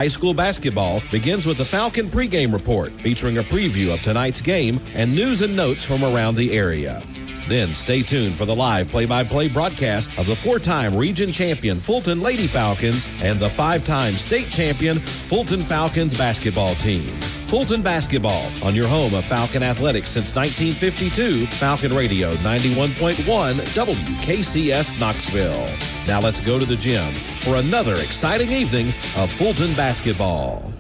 High school basketball begins with the Falcon pregame report featuring a preview of tonight's game and news and notes from around the area. Then stay tuned for the live play-by-play broadcast of the 4-time region champion Fulton Lady Falcons and the 5-time state champion Fulton Falcons basketball team. Fulton Basketball on your home of Falcon Athletics since 1952, Falcon Radio 91.1 WKCS Knoxville. Now let's go to the gym for another exciting evening of Fulton basketball.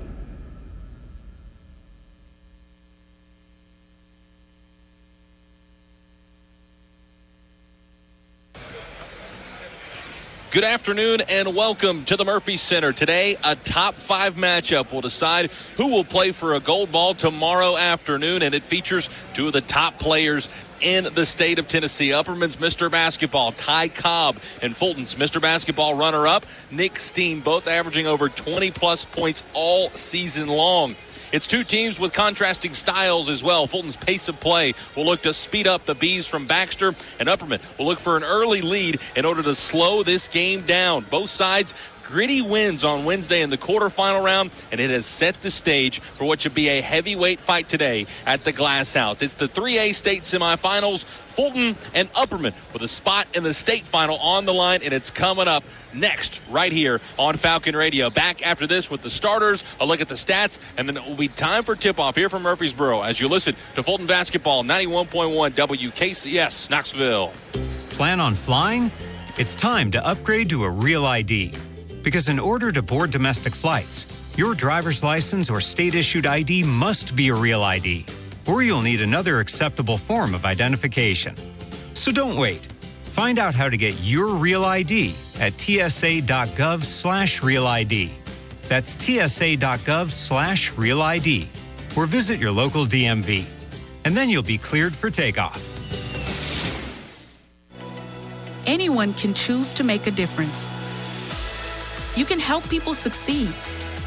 Good afternoon and welcome to the Murphy Center. Today, a top 5 matchup will decide who will play for a gold ball tomorrow afternoon, and it features 2 of the top players in the state of Tennessee. Upperman's Mr. Basketball, Ty Cobb, and Fulton's Mr. Basketball runner-up, Nick Steen, both averaging over 20-plus points all season long. It's 2 teams with contrasting styles as well. Fulton's pace of play will look to speed up the Bees from Baxter, and Upperman will look for an early lead in order to slow this game down. Both sides gritty wins on Wednesday in the quarterfinal round, and it has set the stage for what should be a heavyweight fight today at the Glass House. It's the 3A state semifinals, Fulton and Upperman with a spot in the state final on the line, and it's coming up next right here on Falcon Radio. Back after this with the starters, a look at the stats, and then it will be time for tip-off here from Murfreesboro as you listen to Fulton Basketball 91.1 WKCS Knoxville. Plan on flying? It's time to upgrade to a Real ID. Because in order to board domestic flights, your driver's license or state-issued ID must be a Real ID, or you'll need another acceptable form of identification. So don't wait. Find out how to get your Real ID at tsa.gov/Real ID. That's tsa.gov/Real ID, or visit your local DMV. And then you'll be cleared for takeoff. Anyone can choose to make a difference. You can help people succeed,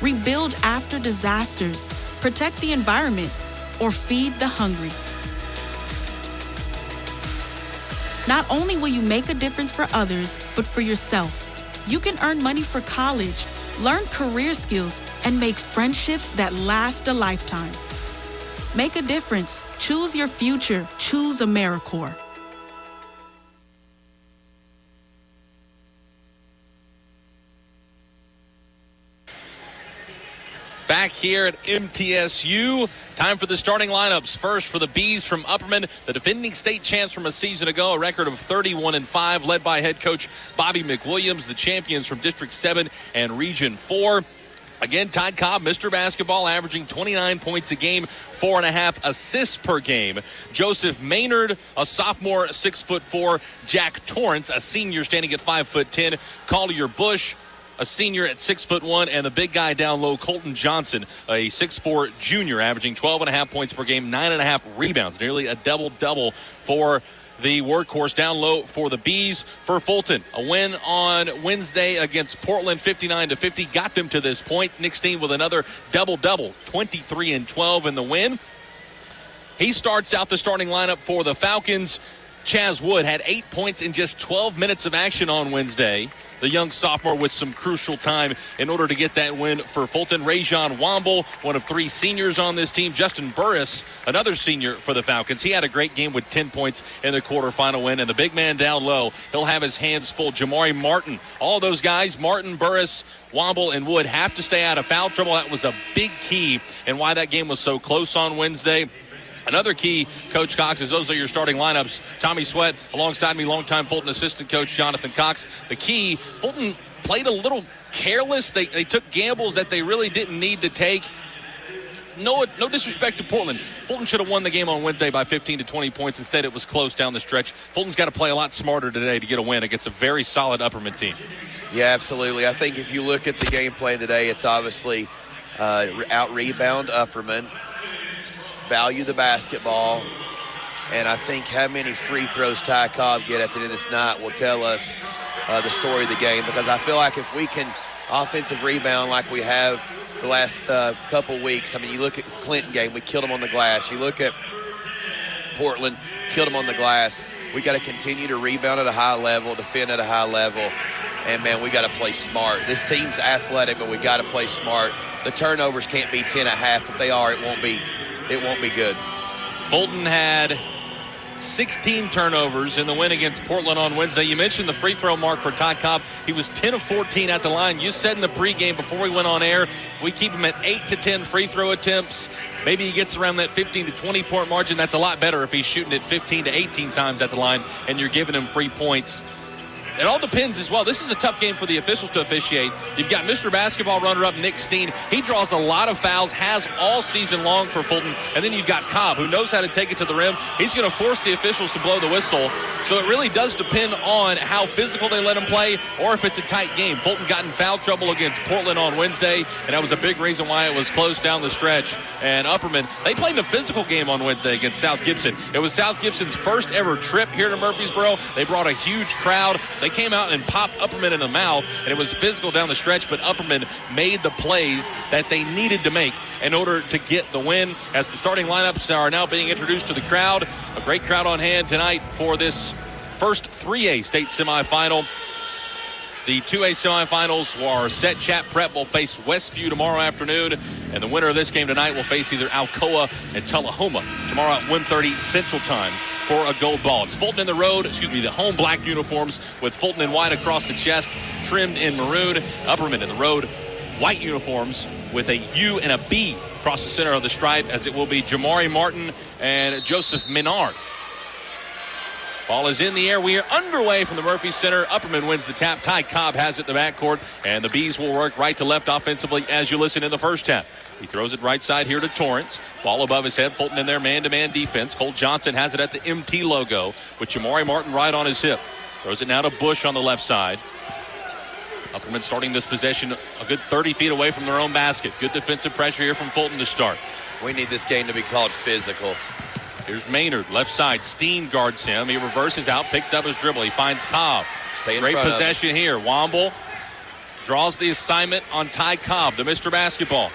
rebuild after disasters, protect the environment, or feed the hungry. Not only will you make a difference for others, but for yourself. You can earn money for college, learn career skills, and make friendships that last a lifetime. Make a difference. Choose your future. Choose AmeriCorps. Back here at MTSU, time for the starting lineups. First for the Bees from Upperman, the defending state champs from a season ago, a record of 31-5, led by head coach Bobby McWilliams, the champions from District 7 and Region 4. Again, Ty Cobb, Mr. Basketball, averaging 29 points a game, 4.5 assists per game. Joseph Maynard, a sophomore, 6'4". Jack Torrance, a senior, standing at 5'10". Collier Bush, a senior at 6'1", and the big guy down low, Colton Johnson, a 6'4" junior, averaging 12.5 points per game, 9.5 rebounds, nearly a double-double for the workhorse down low for the Bees. For Fulton, a win on Wednesday against Portland, 59-50, got them to this point. Nick Steen with another double-double, 23-12 in the win. He starts out the starting lineup for the Falcons. Chaz Wood had 8 points in just 12 minutes of action on Wednesday. The young sophomore with some crucial time in order to get that win for Fulton. Rajon Womble, one of 3 seniors on this team. Justin Burris, another senior for the Falcons. He had a great game with 10 points in the quarterfinal win. And the big man down low, he'll have his hands full. Jamari Martin. All those guys, Martin, Burris, Womble, and Wood, have to stay out of foul trouble. That was a big key in why that game was so close on Wednesday. Another key, Coach Cox, is those are your starting lineups. Tommy Sweat alongside me, longtime Fulton assistant coach Jonathan Cox. The key, Fulton played a little careless. They took gambles that they really didn't need to take. No disrespect to Portland. Fulton should have won the game on Wednesday by 15 to 20 points. Instead, it was close down the stretch. Fulton's got to play a lot smarter today to get a win against a very solid Upperman team. Yeah, absolutely. I think if you look at the game plan today, it's obviously out-rebound Upperman, value the basketball, and I think how many free throws Ty Cobb get at the end of this night will tell us the story of the game, because I feel like if we can offensive rebound like we have the last couple weeks, I mean, you look at the Clinton game, we killed them on the glass. You look at Portland, killed them on the glass. We got to continue to rebound at a high level, defend at a high level, And, man, we got to play smart. This team's athletic, but we got to play smart. The turnovers can't be 10.5. If they are, it won't be good. Fulton had 16 turnovers in the win against Portland on Wednesday. You mentioned the free throw mark for Ty Cobb. He was 10 of 14 at the line. You said in the pregame before we went on air, if we keep him at 8 to 10 free throw attempts, maybe he gets around that 15 to 20 point margin. That's a lot better if he's shooting it 15 to 18 times at the line and you're giving him 3 points. It all depends as well. This is a tough game for the officials to officiate. You've got Mr. Basketball runner-up Nick Steen. He draws a lot of fouls, has all season long for Fulton. And then you've got Cobb, who knows how to take it to the rim. He's going to force the officials to blow the whistle. So it really does depend on how physical they let him play or if it's a tight game. Fulton got in foul trouble against Portland on Wednesday, and that was a big reason why it was close down the stretch. And Upperman, they played a physical game on Wednesday against South Gibson. It was South Gibson's first ever trip here to Murfreesboro. They brought a huge crowd. They came out and popped Upperman in the mouth, and it was physical down the stretch, but Upperman made the plays that they needed to make in order to get the win. As the starting lineups are now being introduced to the crowd, a great crowd on hand tonight for this first 3A state semifinal. The 2A semifinals are Set Chat Prep will face Westview tomorrow afternoon, and the winner of this game tonight will face either Alcoa and Tullahoma tomorrow at 1:30 Central Time for a gold ball. It's Fulton in the home black uniforms with Fulton in white across the chest, trimmed in maroon. Upperman in the road, white uniforms with a U and a B across the center of the stripe, as it will be Jamari Martin and Joseph Menard. Ball is in the air. We are underway from the Murphy Center. Upperman wins the tap. Ty Cobb has it in the backcourt, and the Bees will work right to left offensively as you listen in the first half. He throws it right side here to Torrance. Ball above his head. Fulton in there, man-to-man defense. Cole Johnson has it at the MT logo with Jamari Martin right on his hip. Throws it now to Bush on the left side. Upperman starting this possession a good 30 feet away from their own basket. Good defensive pressure here from Fulton to start. We need this game to be called physical. Here's Maynard, left side. Steen guards him. He reverses out, picks up his dribble. He finds Cobb. Great possession here. Womble draws the assignment on Ty Cobb, the Mr. Basketball.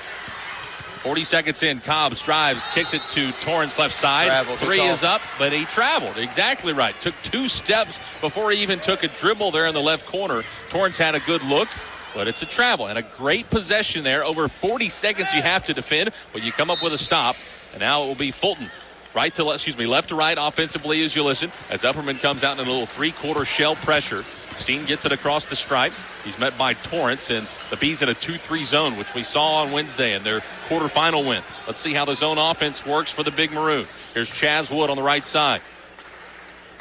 40 seconds in, Cobb drives, kicks it to Torrance left side. Three is up, but he traveled. Exactly right. Took 2 steps before he even took a dribble there in the left corner. Torrance had a good look, but it's a travel. And a great possession there. Over 40 seconds you have to defend, but you come up with a stop. And now it will be Fulton. Left to right offensively as you listen, as Upperman comes out in a little 3-quarter shell pressure. Steen gets it across the stripe. He's met by Torrance, and the Bees in a 2-3 zone, which we saw on Wednesday in their quarterfinal win. Let's see how the zone offense works for the Big Maroon. Here's Chaz Wood on the right side.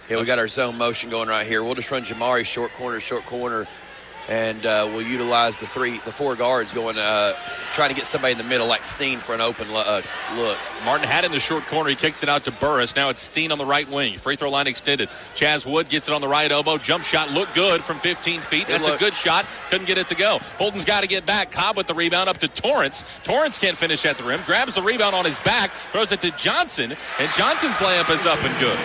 Yeah, we got our zone motion going right here. We'll just run Jamari short corner. And we'll utilize the 4 guards going, trying to get somebody in the middle like Steen for an open look. Martin had it in the short corner. He kicks it out to Burris. Now it's Steen on the right wing. Free throw line extended. Chaz Wood gets it on the right elbow. Jump shot looked good from 15 feet. That's a good shot. Couldn't get it to go. Fulton's got to get back. Cobb with the rebound up to Torrance. Torrance can't finish at the rim. Grabs the rebound on his back. Throws it to Johnson. And Johnson's layup is up and good.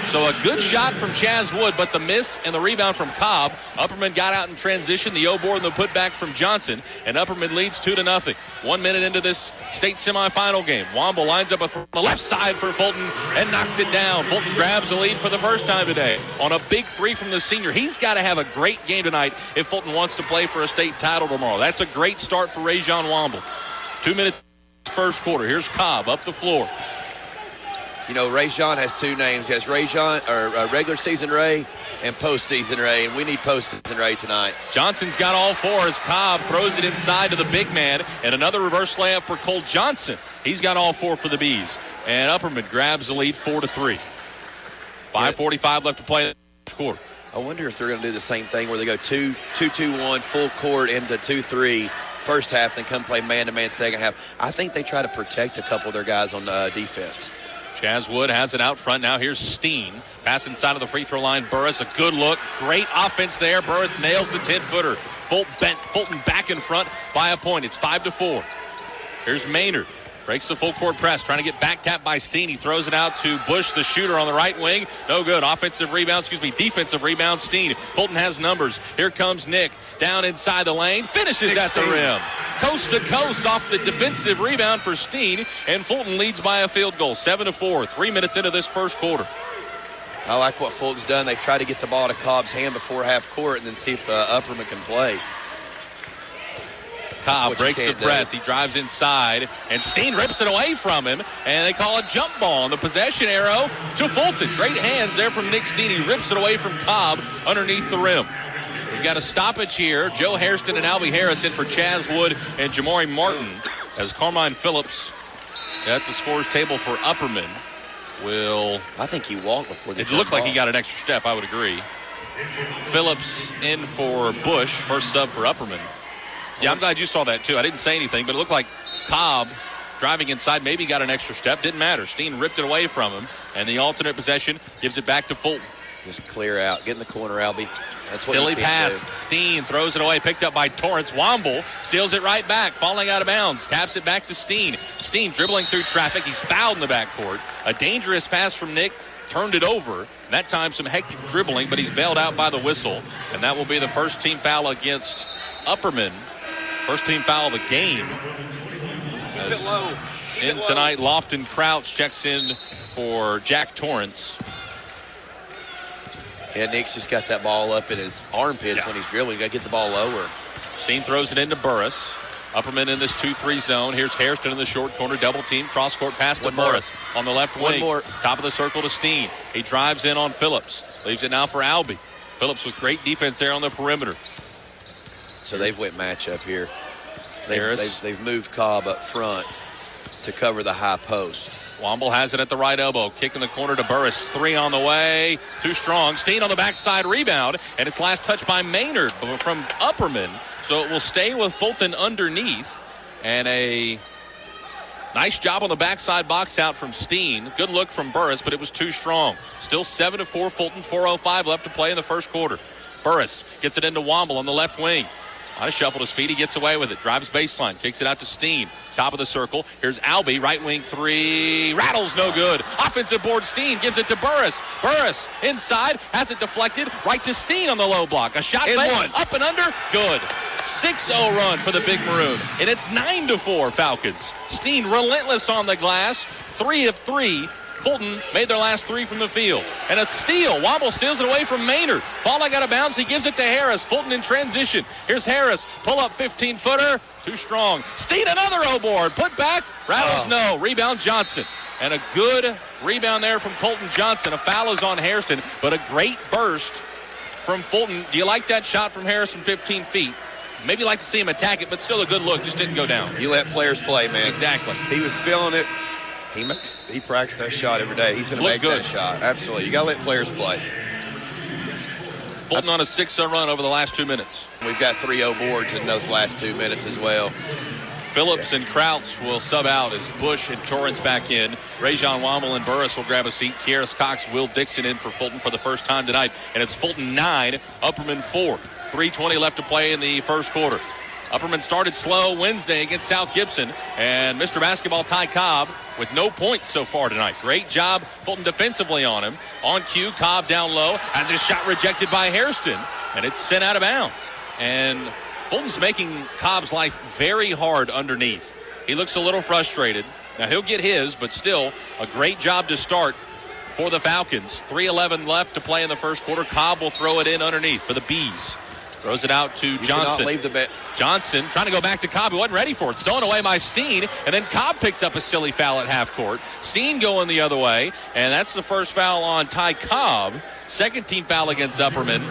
So a good shot from Chaz Wood, but the miss and the rebound from Cobb. Upperman got out in transition. The O-board and the putback from Johnson, and Upperman leads 2-0. 1 minute into this state semifinal game. Womble lines up on the left side for Fulton and knocks it down. Fulton grabs the lead for the first time today on a big 3 from the senior. He's got to have a great game tonight if Fulton wants to play for a state title tomorrow. That's a great start for Rajon Womble. 2 minutes first quarter. Here's Cobb up the floor. You know, Rajon has 2 names. He has regular season Ray and postseason Ray, and we need postseason Ray tonight. Johnson's got all 4 as Cobb throws it inside to the big man, and another reverse layup for Cole Johnson. He's got all 4 for the Bees, and Upperman grabs the lead 4-3. 5:45 left to play in the first quarter. I wonder if they're going to do the same thing where they go 2-2-1 full court into 2-3 first half, then come play man-to-man second half. I think they try to protect a couple of their guys on defense. Chaz Wood has it out front now. Here's Steen. Pass inside of the free throw line. Burris, a good look. Great offense there. Burris nails the 10-footer. Fulton back in front by a point. It's 5-4. Here's Maynard. Breaks the full court press. Trying to get back tapped by Steen. He throws it out to Bush, the shooter on the right wing. No good. Defensive rebound. Steen. Fulton has numbers. Here comes Nick. Down inside the lane. Finishes at the rim. Coast to coast off the defensive rebound for Steen, and Fulton leads by a field goal, 7-4, 3 minutes into this first quarter. I like what Fulton's done. They've tried to get the ball to Cobb's hand before half court and then see if Upperman can play. Cobb breaks the press. He drives inside, and Steen rips it away from him, and they call a jump ball on the possession arrow to Fulton. Great hands there from Nick Steen. He rips it away from Cobb underneath the rim. We've got a stoppage here. Joe Hairston and Albie Harris in for Chaz Wood and Jamari Martin as Carmine Phillips at the scores table for Upperman I think he walked before the It looked like he got an extra step, I would agree. Phillips in for Bush, first sub for Upperman. Yeah, I'm glad you saw that too. I didn't say anything, but it looked like Cobb driving inside maybe got an extra step. Didn't matter. Steen ripped it away from him, and the alternate possession gives it back to Fulton. Just clear out. Get in the corner, Albie. That's what Silly pass. do. Steen throws it away, picked up by Torrance. Womble steals it right back, falling out of bounds. Taps it back to Steen. Steen dribbling through traffic. He's fouled in the backcourt. A dangerous pass from Nick. Turned it over. That time some hectic dribbling, but he's bailed out by the whistle. And that will be the first team foul against Upperman. First team foul of the game. Keep it low. In tonight, Lofton Crouch checks in for Jack Torrance. Yeah, Nick's just got that ball up in his armpits when he's dribbling. Got to get the ball lower. Steen throws it into Burris. Upperman in this 2-3 zone. Here's Hairston in the short corner, double team, cross-court pass to Burris on the left wing. Top of the circle to Steen. He drives in on Phillips. Leaves it now for Albie. Phillips with great defense there on the perimeter. So they've went matchup here. They've moved Cobb up front to cover the high post. Womble has it at the right elbow. Kick in the corner to Burris. 3 on the way. Too strong. Steen on the backside rebound. And it's last touch by Maynard from Upperman. So it will stay with Fulton underneath. And a nice job on the backside box out from Steen. Good look from Burris, but it was too strong. Still 7-4 Fulton. 4:05 left to play in the first quarter. Burris gets it into Womble on the left wing. I shuffled his feet. He gets away with it. Drives baseline. Kicks it out to Steen. Top of the circle. Here's Albie. Right wing 3. Rattles no good. Offensive board. Steen gives it to Burris. Burris inside. Has it deflected. Right to Steen on the low block. A shot fake. Up and under. Good. 6-0 run for the Big Maroon. And it's 9-4 Falcons. Steen relentless on the glass. 3 of 3. Fulton made their last 3 from the field. And a steal. Womble steals it away from Maynard. Falling out of bounds. He gives it to Harris. Fulton in transition. Here's Harris. Pull up 15-footer. Too strong. Steen another O-board. Put back. Rattles no. Rebound Johnson. And a good rebound there from Colton Johnson. A foul is on Hairston, but a great burst from Fulton. Do you like that shot from Harris from 15 feet? Maybe like to see him attack it, but still a good look. Just didn't go down. You let players play, man. Exactly. He was feeling it. He practiced that shot every day. He's going to make that shot. Absolutely. You got to let players play. Fulton on a 6-0 run over the last 2 minutes. We've got 3 O-boards in those last 2 minutes as well. Phillips and Crouch will sub out as Bush and Torrance back in. Rajon Womble and Burris will grab a seat. Kieris Cox, Will Dixon in for Fulton for the first time tonight. And it's Fulton 9, Upperman 4. 3:20 left to play in the first quarter. Upperman started slow Wednesday against South Gibson, and Mr. Basketball Ty Cobb with no points so far tonight. Great job, Fulton defensively on him. On cue, Cobb down low, has his shot rejected by Hairston, and it's sent out of bounds. And Fulton's making Cobb's life very hard underneath. He looks a little frustrated. Now, he'll get his, but still a great job to start for the Falcons. 3:11 left to play in the first quarter. Cobb will throw it in underneath for the Bees. Throws it out to Johnson. Leave the bet. Johnson trying to go back to Cobb. He wasn't ready for it. Stolen away by Steen. And then Cobb picks up a silly foul at half court. Steen going the other way. And that's the first foul on Ty Cobb. Second team foul against Upperman.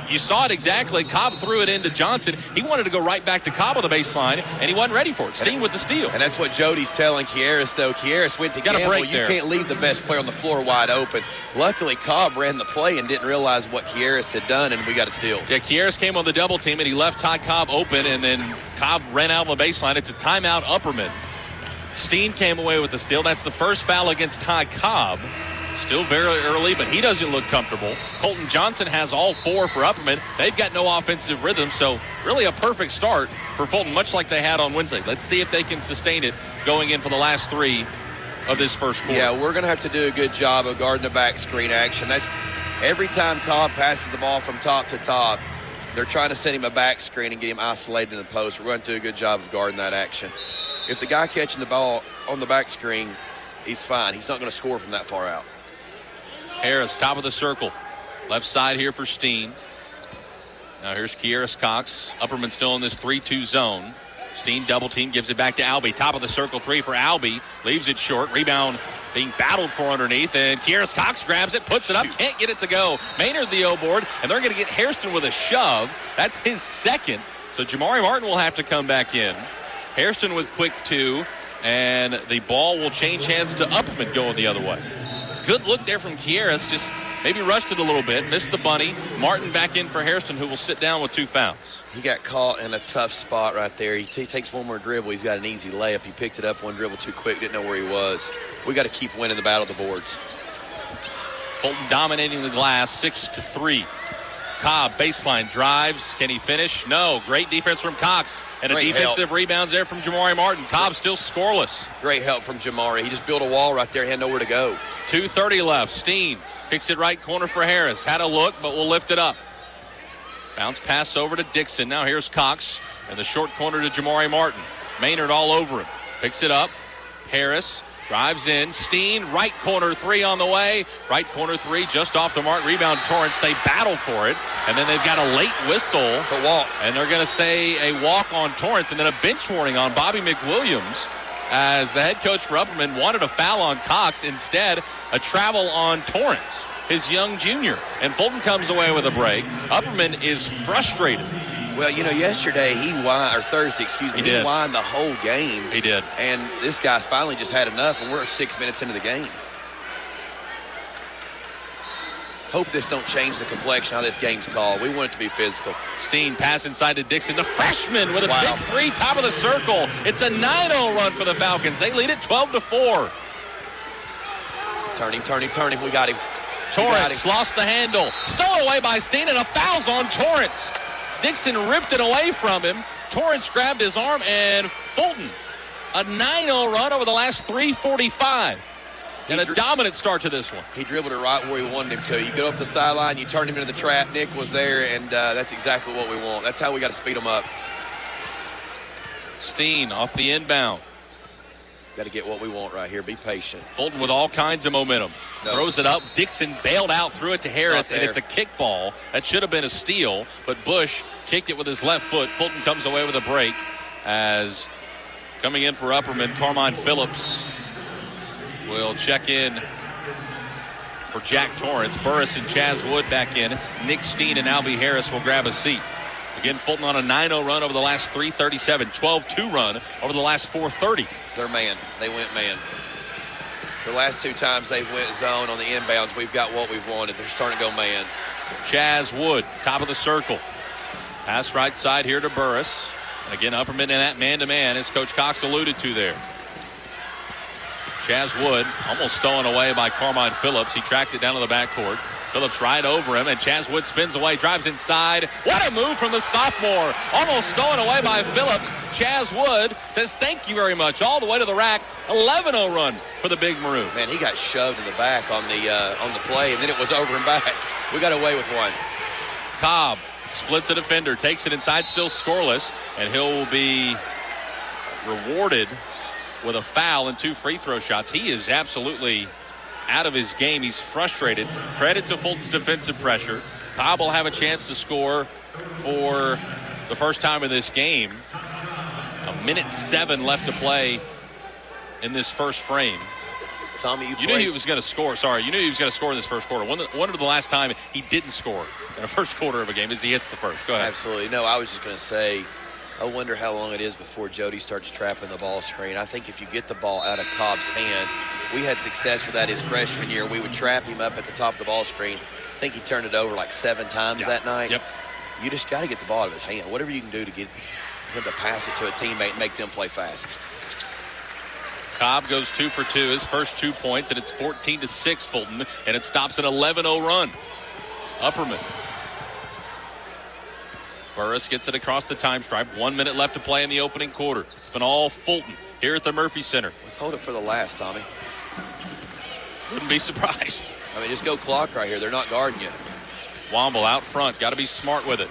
You saw it exactly. Cobb threw it into Johnson. He wanted to go right back to Cobb on the baseline, and he wasn't ready for it. Steen with the steal. And that's what Jody's telling Kieris, though. Kieris went to gamble. You can't leave the best player on the floor wide open. Luckily, Cobb ran the play and didn't realize what Kieris had done, and we got a steal. Yeah, Kieris came on the double team, and he left Ty Cobb open, and then Cobb ran out on the baseline. It's a timeout, Upperman. Steen came away with the steal. That's the first foul against Ty Cobb. Still very early, but he doesn't look comfortable. Colton Johnson has all 4 for Upperman. They've got no offensive rhythm, so really a perfect start for Fulton, much like they had on Wednesday. Let's see if they can sustain it going in for the last 3 of this first quarter. Yeah, we're going to have to do a good job of guarding the back screen action. That's every time Cobb passes the ball from top to top, they're trying to set him a back screen and get him isolated in the post. We're going to do a good job of guarding that action. If the guy catching the ball on the back screen, he's fine. He's not going to score from that far out. Harris, top of the circle. Left side here for Steen. Now here's Kieris Cox. Upperman still in this 3-2 zone. Steen double team, gives it back to Albee. Top of the circle, 3 for Albee. Leaves it short. Rebound being battled for underneath. And Kieris Cox grabs it, puts it up, can't get it to go. Maynard the O-board, and they're going to get Hairston with a shove. That's his second. So Jamari Martin will have to come back in. Hairston with quick 2. And the ball will change hands to Upperman going the other way. Good look there from Kieris. Just maybe rushed it a little bit. Missed the bunny. Martin back in for Hairston, who will sit down with 2 fouls. He got caught in a tough spot right there. He takes one more dribble. He's got an easy layup. He picked it up one dribble too quick. Didn't know where he was. We got to keep winning the battle of the boards. Fulton dominating the glass, 6-3. Cobb, baseline, drives. Can he finish? No. Great defense from Cox. And a defensive rebounds there from Jamari Martin. Cobb still scoreless. Great help from Jamari. He just built a wall right there. He had nowhere to go. 2:30 left. Steen kicks it right corner for Harris. Had a look, but will lift it up. Bounce pass over to Dixon. Now here's Cox. And the short corner to Jamari Martin. Maynard all over him. Picks it up. Harris drives in. Steen, right corner 3 on the way. Right corner 3 just off the mark. Rebound Torrance. They battle for it. And then they've got a late whistle. It's a walk. And they're going to say a walk on Torrance. And then a bench warning on Bobby McWilliams, as the head coach for Upperman wanted a foul on Cox. Instead, a travel on Torrance, his young junior. And Fulton comes away with a break. Upperman is frustrated. Well, you know, yesterday he whined the whole game. He did. And this guy's finally just had enough, and we're 6 minutes into the game. Hope this don't change the complexion how this game's called. We want it to be physical. Steen pass inside to Dixon. The freshman with a big 3, top of the circle. It's a 9-0 run for the Falcons. They lead it 12-4. Turn him. We got him. Torrance lost the handle. Stolen away by Steen, and a foul's on Torrance. Dixon ripped it away from him. Torrance grabbed his arm, and Fulton, a 9-0 run over the last 3:45. And a dominant start to this one. He dribbled it right where he wanted him to. You go up the sideline, you turn him into the trap. Nick was there, and that's exactly what we want. That's how we got to speed him up. Steen off the inbound. Got to get what we want right here. Be patient. Fulton with all kinds of momentum. Throws it up. Dixon bailed out, threw it to Harris, and it's a kick ball. That should have been a steal, but Bush kicked it with his left foot. Fulton comes away with a break, as coming in for Upperman, Carmine Phillips will check in for Jack Torrance. Burris and Chaz Wood back in. Nick Steen and Albee Harris will grab a seat. Again, Fulton on a 9-0 run over the last 3:37, 12-2 run over the last 4:30. They're man. They went man. The last 2 times they've went zone on the inbounds, we've got what we've wanted. They're starting to go man. Chaz Wood, top of the circle. Pass right side here to Burris. And again, Upperman in that man-to-man, as Coach Cox alluded to there. Chaz Wood almost stolen away by Carmine Phillips. He tracks it down to the backcourt. Phillips right over him, and Chaz Wood spins away, drives inside. What a move from the sophomore. Almost stolen away by Phillips. Chaz Wood says thank you very much. All the way to the rack. 11-0 run for the Big Maroon. Man, he got shoved in the back on the play, and then it was over and back. We got away with one. Cobb splits a defender, takes it inside, still scoreless, and he'll be rewarded with a foul and 2 free throw shots. He is absolutely out of his game. He's frustrated. Credit to Fulton's defensive pressure. Cobb will have a chance to score for the first time in this game. 1:07 left to play in this first frame. Tommy, you knew he was going to score. You knew he was going to score in this first quarter. One of the last time he didn't score in the first quarter of a game is he hits the first. Go ahead. Absolutely. No, I was just going to say, I wonder how long it is before Jody starts trapping the ball screen. I think if you get the ball out of Cobb's hand, we had success with that his freshman year. We would trap him up at the top of the ball screen. I think he turned it over like 7 times that night. Yep. You just got to get the ball out of his hand. Whatever you can do to get him to pass it to a teammate and make them play fast. Cobb goes 2 for 2, his first 2 points, and it's 14-6 Fulton, and it stops an 11-0 run. Upperman. Burris gets it across the time stripe. 1 minute left to play in the opening quarter. It's been all Fulton here at the Murphy Center. Let's hold it for the last, Tommy. Wouldn't be surprised. I mean, just go clock right here. They're not guarding you. Womble out front. Got to be smart with it.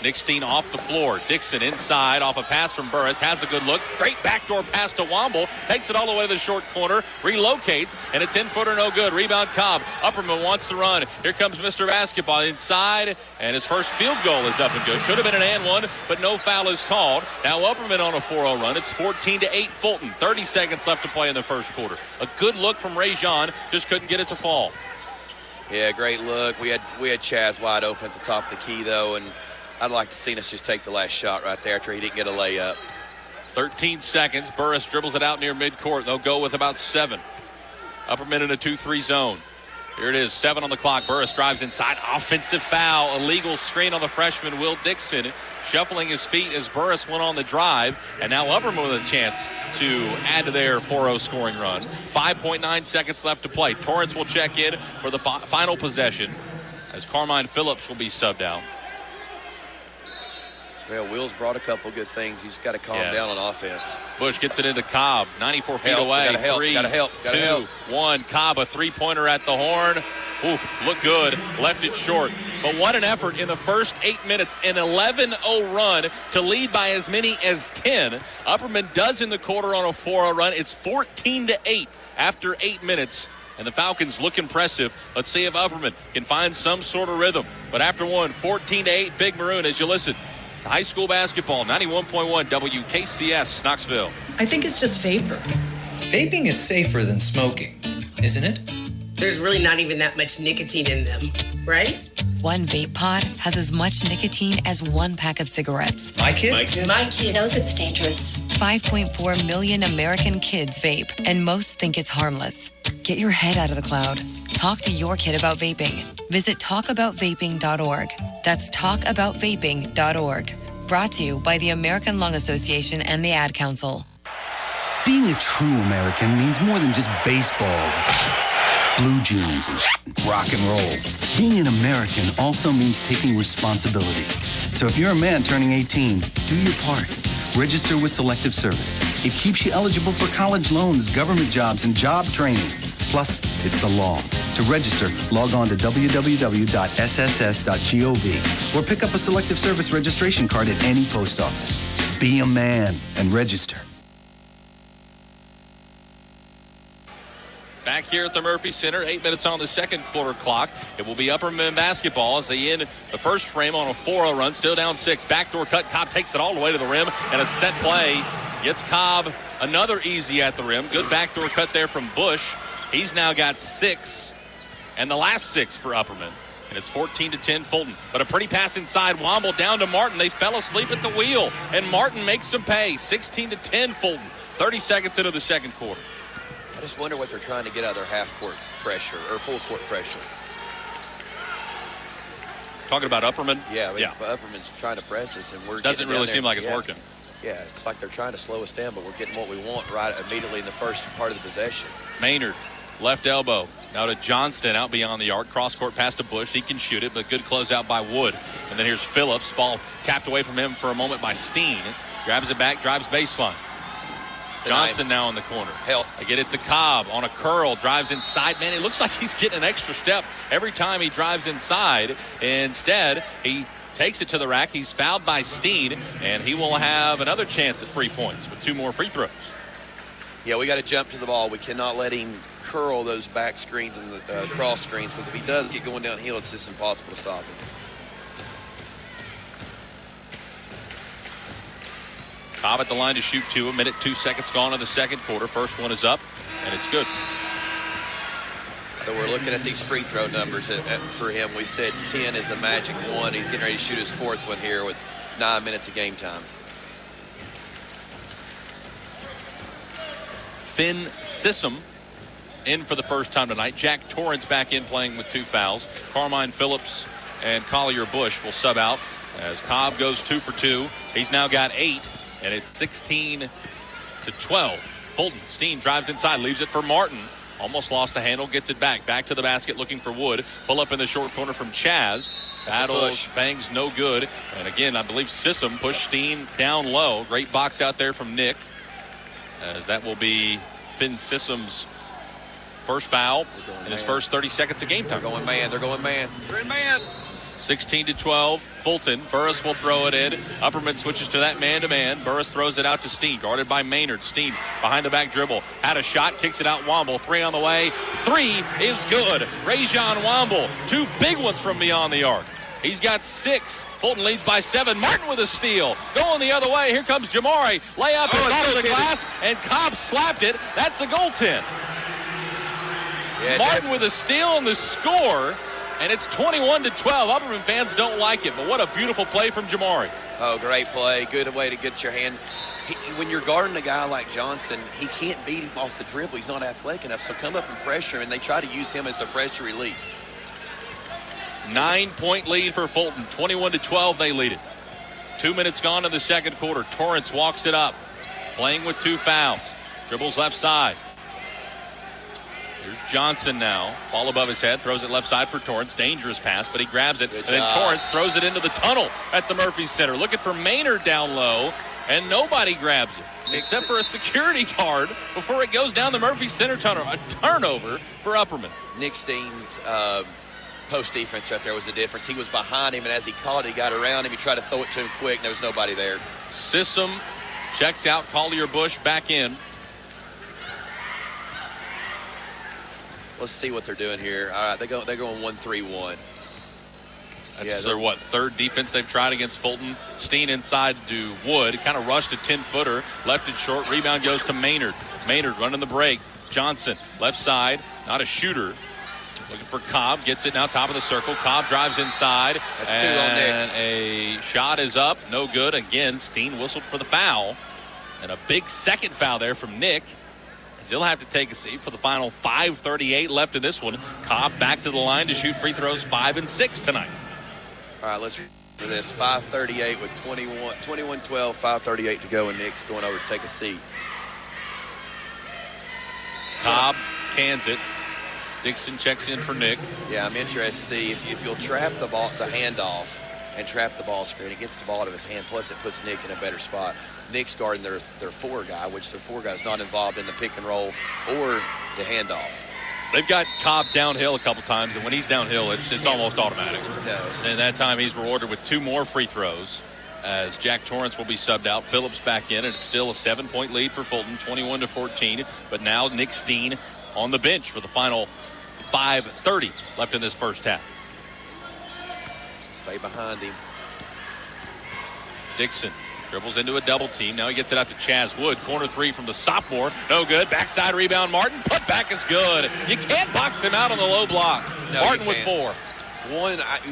Nick Steen off the floor. Dixon inside off a pass from Burris. Has a good look. Great backdoor pass to Womble. Takes it all the way to the short corner. Relocates. And a 10-footer no good. Rebound Cobb. Upperman wants to run. Here comes Mr. Basketball inside. And his first field goal is up and good. Could have been an and one, but no foul is called. Now Upperman on a 4-0 run. It's 14-8 Fulton. 30 seconds left to play in the first quarter. A good look from Ray Jean. Just couldn't get it to fall. Yeah, great look. We had Chaz wide open at the top of the key, though, and I'd like to see us just take the last shot right there after he didn't get a layup. 13 seconds. Burris dribbles it out near midcourt. They'll go with about 7. Upperman in a 2-3 zone. Here it is, 7 on the clock. Burris drives inside. Offensive foul. Illegal screen on the freshman, Will Dixon. Shuffling his feet as Burris went on the drive. And now Upperman with a chance to add to their 4-0 scoring run. 5.9 seconds left to play. Torrance will check in for the final possession as Carmine Phillips will be subbed out. Well, Will's brought a couple good things. He's got to calm down on offense. Bush gets it into Cobb. 94 feet away. Gotta help. 3, Gotta help. 2, 1. Cobb, a three-pointer at the horn. Ooh, look good. Left it short. But what an effort in the first 8 minutes. An 11-0 run to lead by as many as 10. Upperman does in the quarter on a 4-0 run. It's 14-8 after 8 minutes. And the Falcons look impressive. Let's see if Upperman can find some sort of rhythm. But after one, 14-8, Big Maroon as you listen. High school basketball, 91.1 WKCS, Knoxville. I think it's just vapor. Vaping is safer than smoking, isn't it? There's really not even that much nicotine in them, right? One vape pod has as much nicotine as 1 pack of cigarettes. My kid knows it's dangerous. 5.4 million American kids vape, and most think it's harmless. Get your head out of the cloud. Talk to your kid about vaping. Visit talkaboutvaping.org. That's talkaboutvaping.org. Brought to you by the American Lung Association and the Ad Council. Being a true American means more than just baseball, blue jeans, and rock and roll. Being an American also means taking responsibility. So if you're a man turning 18, do your part. Register with Selective Service. It keeps you eligible for college loans, government jobs, and job training. Plus, it's the law. To register, log on to www.sss.gov or pick up a Selective Service registration card at any post office. Be a man and register. Back here at the Murphy Center, 8 minutes on the second quarter clock. It will be Upperman basketball as they end the first frame on a 4-0 run. Still down 6. Backdoor cut. Cobb takes it all the way to the rim. And a set play gets Cobb another easy at the rim. Good backdoor cut there from Bush. He's now got 6. And the last 6 for Upperman. And it's 14-10 Fulton. But a pretty pass inside. Womble down to Martin. They fell asleep at the wheel. And Martin makes them pay. 16-10 Fulton. 30 seconds into the second quarter. I just wonder what they're trying to get out of their half-court pressure or full-court pressure. Talking about Upperman? Yeah, Upperman's trying to press us, and we're doesn't really seem like it's working. Yeah, it's like they're trying to slow us down, but we're getting what we want right immediately in the first part of the possession. Maynard, left elbow. Now to Johnston out beyond the arc. Cross-court pass to Bush. He can shoot it, but good closeout by Wood. And then here's Phillips. Ball tapped away from him for a moment by Steen. Grabs it back, drives baseline. Johnson now in the corner. Help. They get it to Cobb on a curl, drives inside. Man, it looks like he's getting an extra step every time he drives inside. Instead, he takes it to the rack. He's fouled by Steen, and he will have another chance at 3 points with 2 more free throws. Yeah, we got to jump to the ball. We cannot let him curl those back screens and the cross screens, because if he does get going downhill, it's just impossible to stop him. Cobb at the line to shoot 2. 1 minute, 2 seconds gone in the second quarter. First one is up, and it's good. So we're looking at these free throw numbers for him. We said 10 is the magic one. He's getting ready to shoot his 4th one here with 9 minutes of game time. Finn Sissom in for the first time tonight. Jack Torrance back in playing with 2 fouls. Carmine Phillips and Collier Bush will sub out as Cobb goes 2 for 2. He's now got 8, and it's 16-12. Fulton, Steen drives inside, leaves it for Martin. Almost lost the handle, gets it back. Back to the basket looking for Wood. Pull up in the short corner from Chaz. Battles, bangs, no good. And again, I believe Sissom pushed Steen down low. Great box out there from Nick, as that will be Finn Sissom's first foul in his first 30 seconds of game time. They're going man. They're in man. 16-12, Fulton. Burris will throw it in. Upperman switches to that man-to-man. Burris throws it out to Steen, guarded by Maynard. Steen behind the back dribble. Had a shot, kicks it out. Womble, 3 on the way. 3 is good. Rajon Womble, 2 big ones from beyond the arc. He's got 6. Fulton leads by 7. Martin with a steal. Going the other way. Here comes Jamari. Layup is off the glass, and Cobb slapped it. That's a goaltend. Yeah, Martin with a steal and the score. And it's 21-12. Upperman fans don't like it, but what a beautiful play from Jamari. Oh, great play. Good way to get your hand. When you're guarding a guy like Johnson, he can't beat him off the dribble. He's not athletic enough, so come up and pressure him, and they try to use him as the pressure release. 9-point lead for Fulton. 21-12, they lead it. 2 minutes gone in the second quarter. Torrance walks it up, playing with 2 fouls. Dribbles left side. Here's Johnson now. Ball above his head. Throws it left side for Torrance. Dangerous pass, but he grabs it. And then Torrance throws it into the tunnel at the Murphy Center. Looking for Maynard down low, and nobody grabs it. Except for a security guard before it goes down the Murphy Center tunnel. A turnover for Upperman. Nick Steen's post defense right there was the difference. He was behind him, and as he caught it, he got around him. He tried to throw it to him quick. There was nobody there. Sissom checks out. Collier Bush back in. Let's see what they're doing here. All right, they're going 1-3-1. That's their, third defense they've tried against Fulton. Steen inside to Wood. Kind of rushed a 10-footer. Left it short. Rebound goes to Maynard. Maynard running the break. Johnson, left side. Not a shooter. Looking for Cobb. Gets it now top of the circle. Cobb drives inside. That's 2 on Nick. And a shot is up. No good. Again, Steen whistled for the foul. And a big second foul there from Nick. He'll have to take a seat for the final 5:38 left in this one. Cobb back to the line to shoot free throws 5 and 6 tonight. All right, let's do this. 5:38 with 21-12, 5:38 to go, and Nick's going over to take a seat. Cobb cans it. Dixon checks in for Nick. Yeah, I'm interested to see if you'll trap the ball, the handoff, and trap the ball screen. It gets the ball out of his hand, plus it puts Nick in a better spot. Nick's guarding their 4 guy, which their 4 guy is not involved in the pick and roll or the handoff. They've got Cobb downhill a couple times, and when he's downhill, it's almost automatic. No. And that time he's rewarded with 2 more free throws as Jack Torrance will be subbed out. Phillips back in, and it's still a 7-point lead for Fulton, 21-14. But now Nick Steen on the bench for the final 5:30 left in this first half. Stay behind him. Dixon dribbles into a double team. Now he gets it out to Chaz Wood. Corner 3 from the sophomore. No good. Backside rebound. Martin. Put back is good. You can't box him out on the low block. No, Martin with 4.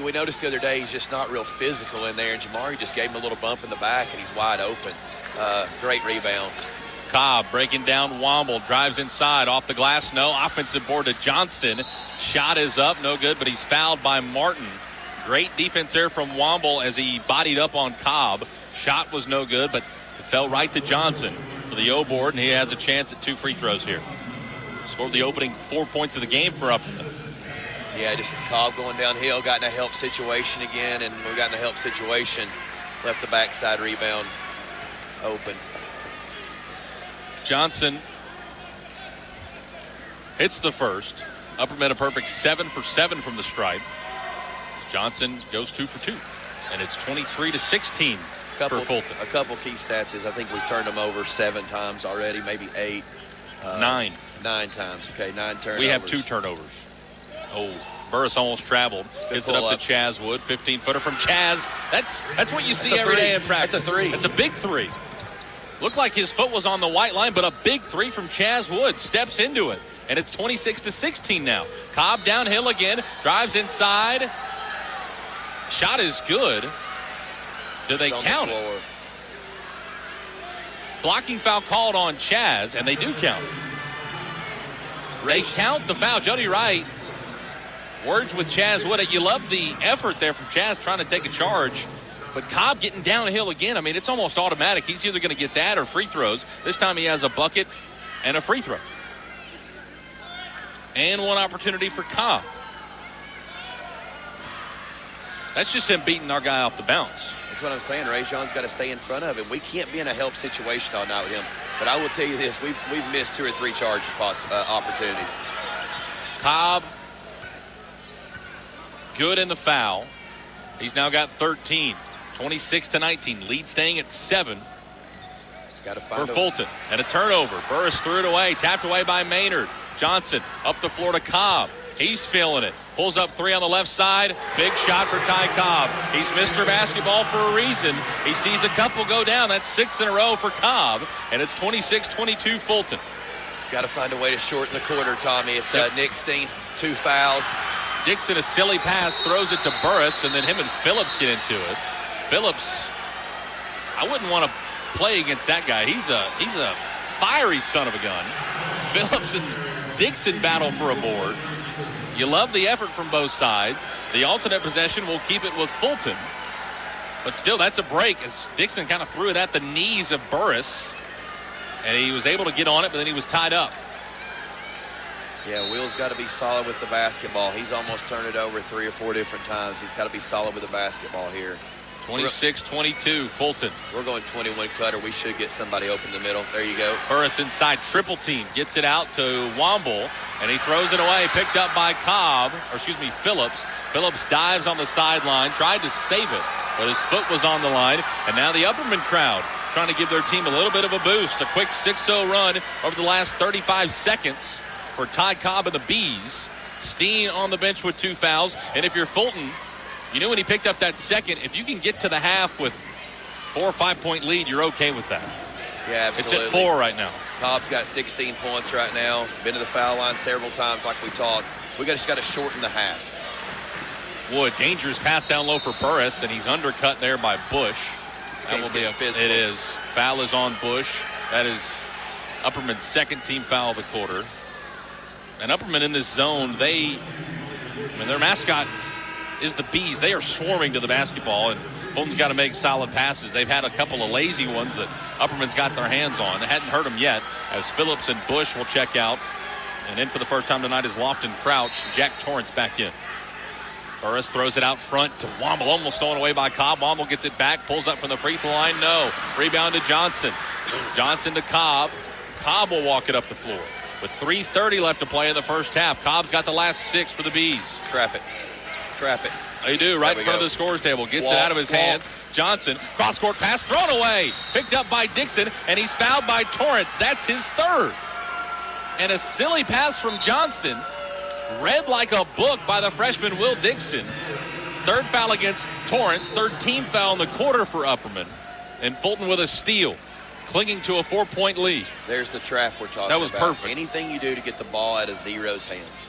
We noticed the other day he's just not real physical in there, and Jamari just gave him a little bump in the back, and he's wide open. Great rebound. Cobb breaking down Womble. Drives inside. Off the glass. No. Offensive board to Johnston. Shot is up. No good, but he's fouled by Martin. Great defense there from Womble as he bodied up on Cobb. Shot was no good, but it fell right to Johnson for the O board, and he has a chance at 2 free throws here. Scored the opening 4 points of the game for Upperman. Yeah, just Cobb going downhill, got in a help situation again, and we got in a help situation. Left the backside rebound open. Johnson hits the first. Upperman a perfect 7 for 7 from the stripe. Johnson goes 2 for 2, and it's 23-16 for Fulton. A couple key stats is I think we've turned them over 7 times already, maybe 8. 9. 9 times. Okay, 9 turnovers. We have 2 turnovers. Oh, Burris almost traveled. Gets it up to Chaz Wood. 15-footer from Chaz. That's what you see every day in practice. That's a 3. It's a big 3. Looked like his foot was on the white line, but a big 3 from Chaz Wood. Steps into it, and it's 26-16 now. Cobb downhill again. Drives inside. Shot is good. Do they count it? Blocking foul called on Chaz, and they do count it. They count the foul. Jody Wright, words with Chaz Wood. You love the effort there from Chaz trying to take a charge. But Cobb getting downhill again. I mean, it's almost automatic. He's either going to get that or free throws. This time he has a bucket and a free throw. And one opportunity for Cobb. That's just him beating our guy off the bounce. That's what I'm saying. Rajon's got to stay in front of him. We can't be in a help situation all night with him. But I will tell you this, we've missed 2 or 3 charges opportunities. Cobb, good in the foul. He's now got 13. 26-19. Lead staying at 7 for Fulton. And a turnover. Burris threw it away. Tapped away by Maynard. Johnson up the floor to Cobb. He's feeling it. Pulls up 3 on the left side. Big shot for Ty Cobb. He's Mr. Basketball for a reason. He sees a couple go down. That's 6 in a row for Cobb. And it's 26-22 Fulton. Got to find a way to shorten the quarter, Tommy. It's Nick Steen, 2 fouls. Dixon, a silly pass, throws it to Burris, and then him and Phillips get into it. Phillips, I wouldn't want to play against that guy. He's a fiery son of a gun. Phillips and Dixon battle for a board. You love the effort from both sides. The alternate possession will keep it with Fulton. But still, that's a break as Dixon kind of threw it at the knees of Burris. And he was able to get on it, but then he was tied up. Yeah, Will's got to be solid with the basketball. He's almost turned it over 3 or 4 different times. He's got to be solid with the basketball here. 26-22, Fulton. We're going 21 cutter. We should get somebody open in the middle. There you go. Burris inside, triple team. Gets it out to Womble, and he throws it away. Picked up by Phillips. Phillips dives on the sideline, tried to save it, but his foot was on the line. And now the Upperman crowd trying to give their team a little bit of a boost. A quick 6-0 run over the last 35 seconds for Ty Cobb and the Bees. Steen on the bench with 2 fouls. And if you're Fulton, you knew when he picked up that second, if you can get to the half with 4 or 5 point lead, you're okay with that. Yeah, absolutely. It's at 4 right now. Cobb's got 16 points right now. Been to the foul line several times like we talked. We just got to shorten the half. Wood, dangerous pass down low for Burris, and he's undercut there by Bush. That will be a physical. It is. Foul is on Bush. That is Upperman's second team foul of the quarter. And Upperman in this zone, their mascot is the Bees. They are swarming to the basketball, and Fulton's got to make solid passes. They've had a couple of lazy ones that Upperman's got their hands on. They hadn't hurt them yet, as Phillips and Bush will check out. And in for the first time tonight is Lofton Crouch. Jack Torrance back in. Burris throws it out front to Womble, almost stolen away by Cobb. Womble gets it back, pulls up from the free throw line. No. Rebound to Johnson. Johnson to Cobb. Cobb will walk it up the floor. With 3:30 left to play in the first half, Cobb's got the last 6 for the Bees. Trap it. They do, right in front of the scores table. Gets it out of his hands. Johnson, cross-court pass, thrown away. Picked up by Dixon, and he's fouled by Torrance. That's his 3rd. And a silly pass from Johnston, read like a book by the freshman Will Dixon. 3rd foul against Torrance, 3rd team foul in the quarter for Upperman. And Fulton with a steal, clinging to a 4-point lead. There's the trap we're talking about. That was perfect. Anything you do to get the ball out of Zero's hands.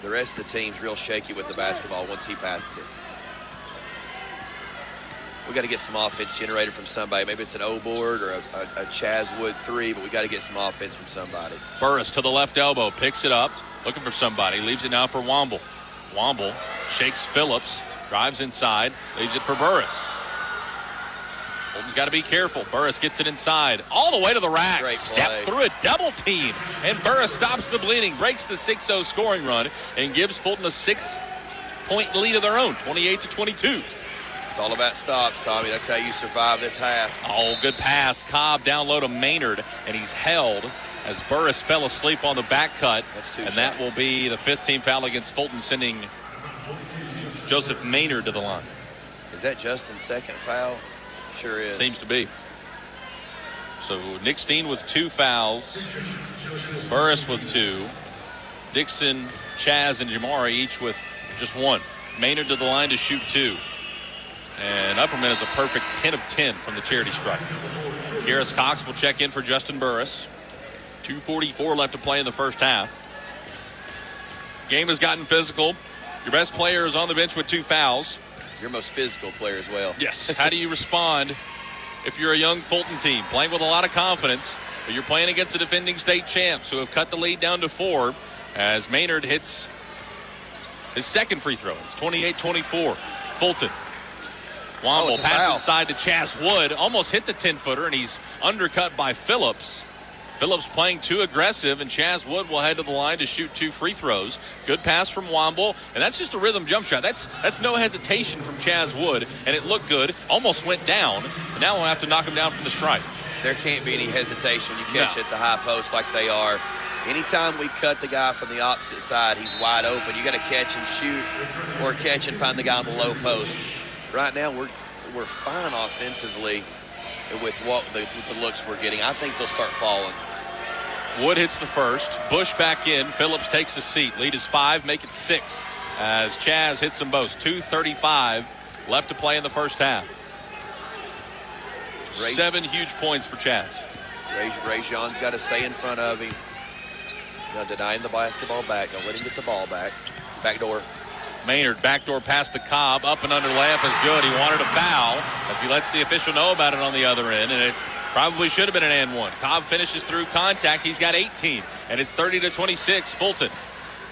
The rest of the team's real shaky with the basketball once he passes it. We got to get some offense generated from somebody. Maybe it's an O-board or a Chaz Wood 3, but we got to get some offense from somebody. Burris to the left elbow, picks it up, looking for somebody, leaves it now for Womble. Womble shakes Phillips, drives inside, leaves it for Burris. Fulton's got to be careful. Burris gets it inside, all the way to the rack. Step through a double team, and Burris stops the bleeding, breaks the 6-0 scoring run, and gives Fulton a 6-point lead of their own, 28-22. It's all about stops, Tommy. That's how you survive this half. Oh, good pass. Cobb down low to Maynard, and he's held as Burris fell asleep on the back cut. That's 2 and shots. That will be the 5th team foul against Fulton, sending Joseph Maynard to the line. Is that Justin's 2nd foul? Sure is. Seems to be. So Nick Steen with 2 fouls. Burris with 2. Dixon, Chaz, and Jamari each with just 1. Maynard to the line to shoot 2. And Upperman is a perfect 10 of 10 from the charity stripe. Garris Cox will check in for Justin Burris. 2:44 left to play in the first half. Game has gotten physical. Your best player is on the bench with 2 fouls. Your most physical player as well. Yes. How do you respond if you're a young Fulton team playing with a lot of confidence, but you're playing against the defending state champs who have cut the lead down to 4 as Maynard hits his 2nd free throw. It's 28-24. Fulton. Womble pass inside to Chaz Wood. Almost hit the 10-footer, and he's undercut by Phillips. Phillips playing too aggressive, and Chaz Wood will head to the line to shoot 2 free throws. Good pass from Womble, and that's just a rhythm jump shot. That's no hesitation from Chaz Wood, and it looked good. Almost went down, and now we'll have to knock him down from the stripe. There can't be any hesitation. You catch it at the high post like they are. Anytime we cut the guy from the opposite side, he's wide open. You got to catch and shoot or catch and find the guy on the low post. right now we're fine offensively with the looks we're getting. I think they'll start falling. Wood hits the first. Bush back in. Phillips takes a seat. Lead is 5. Make it 6 as Chaz hits them both. 2:35 left to play in the first half. 7 huge points for Chaz. Rayjon's got to stay in front of him. Now deny him the basketball back. Don't let him get the ball back. Backdoor. Maynard, backdoor pass to Cobb. Up and under layup is good. He wanted a foul as he lets the official know about it on the other end, and it probably should have been an and one. Cobb finishes through contact. He's got 18, and it's 30-26. Fulton.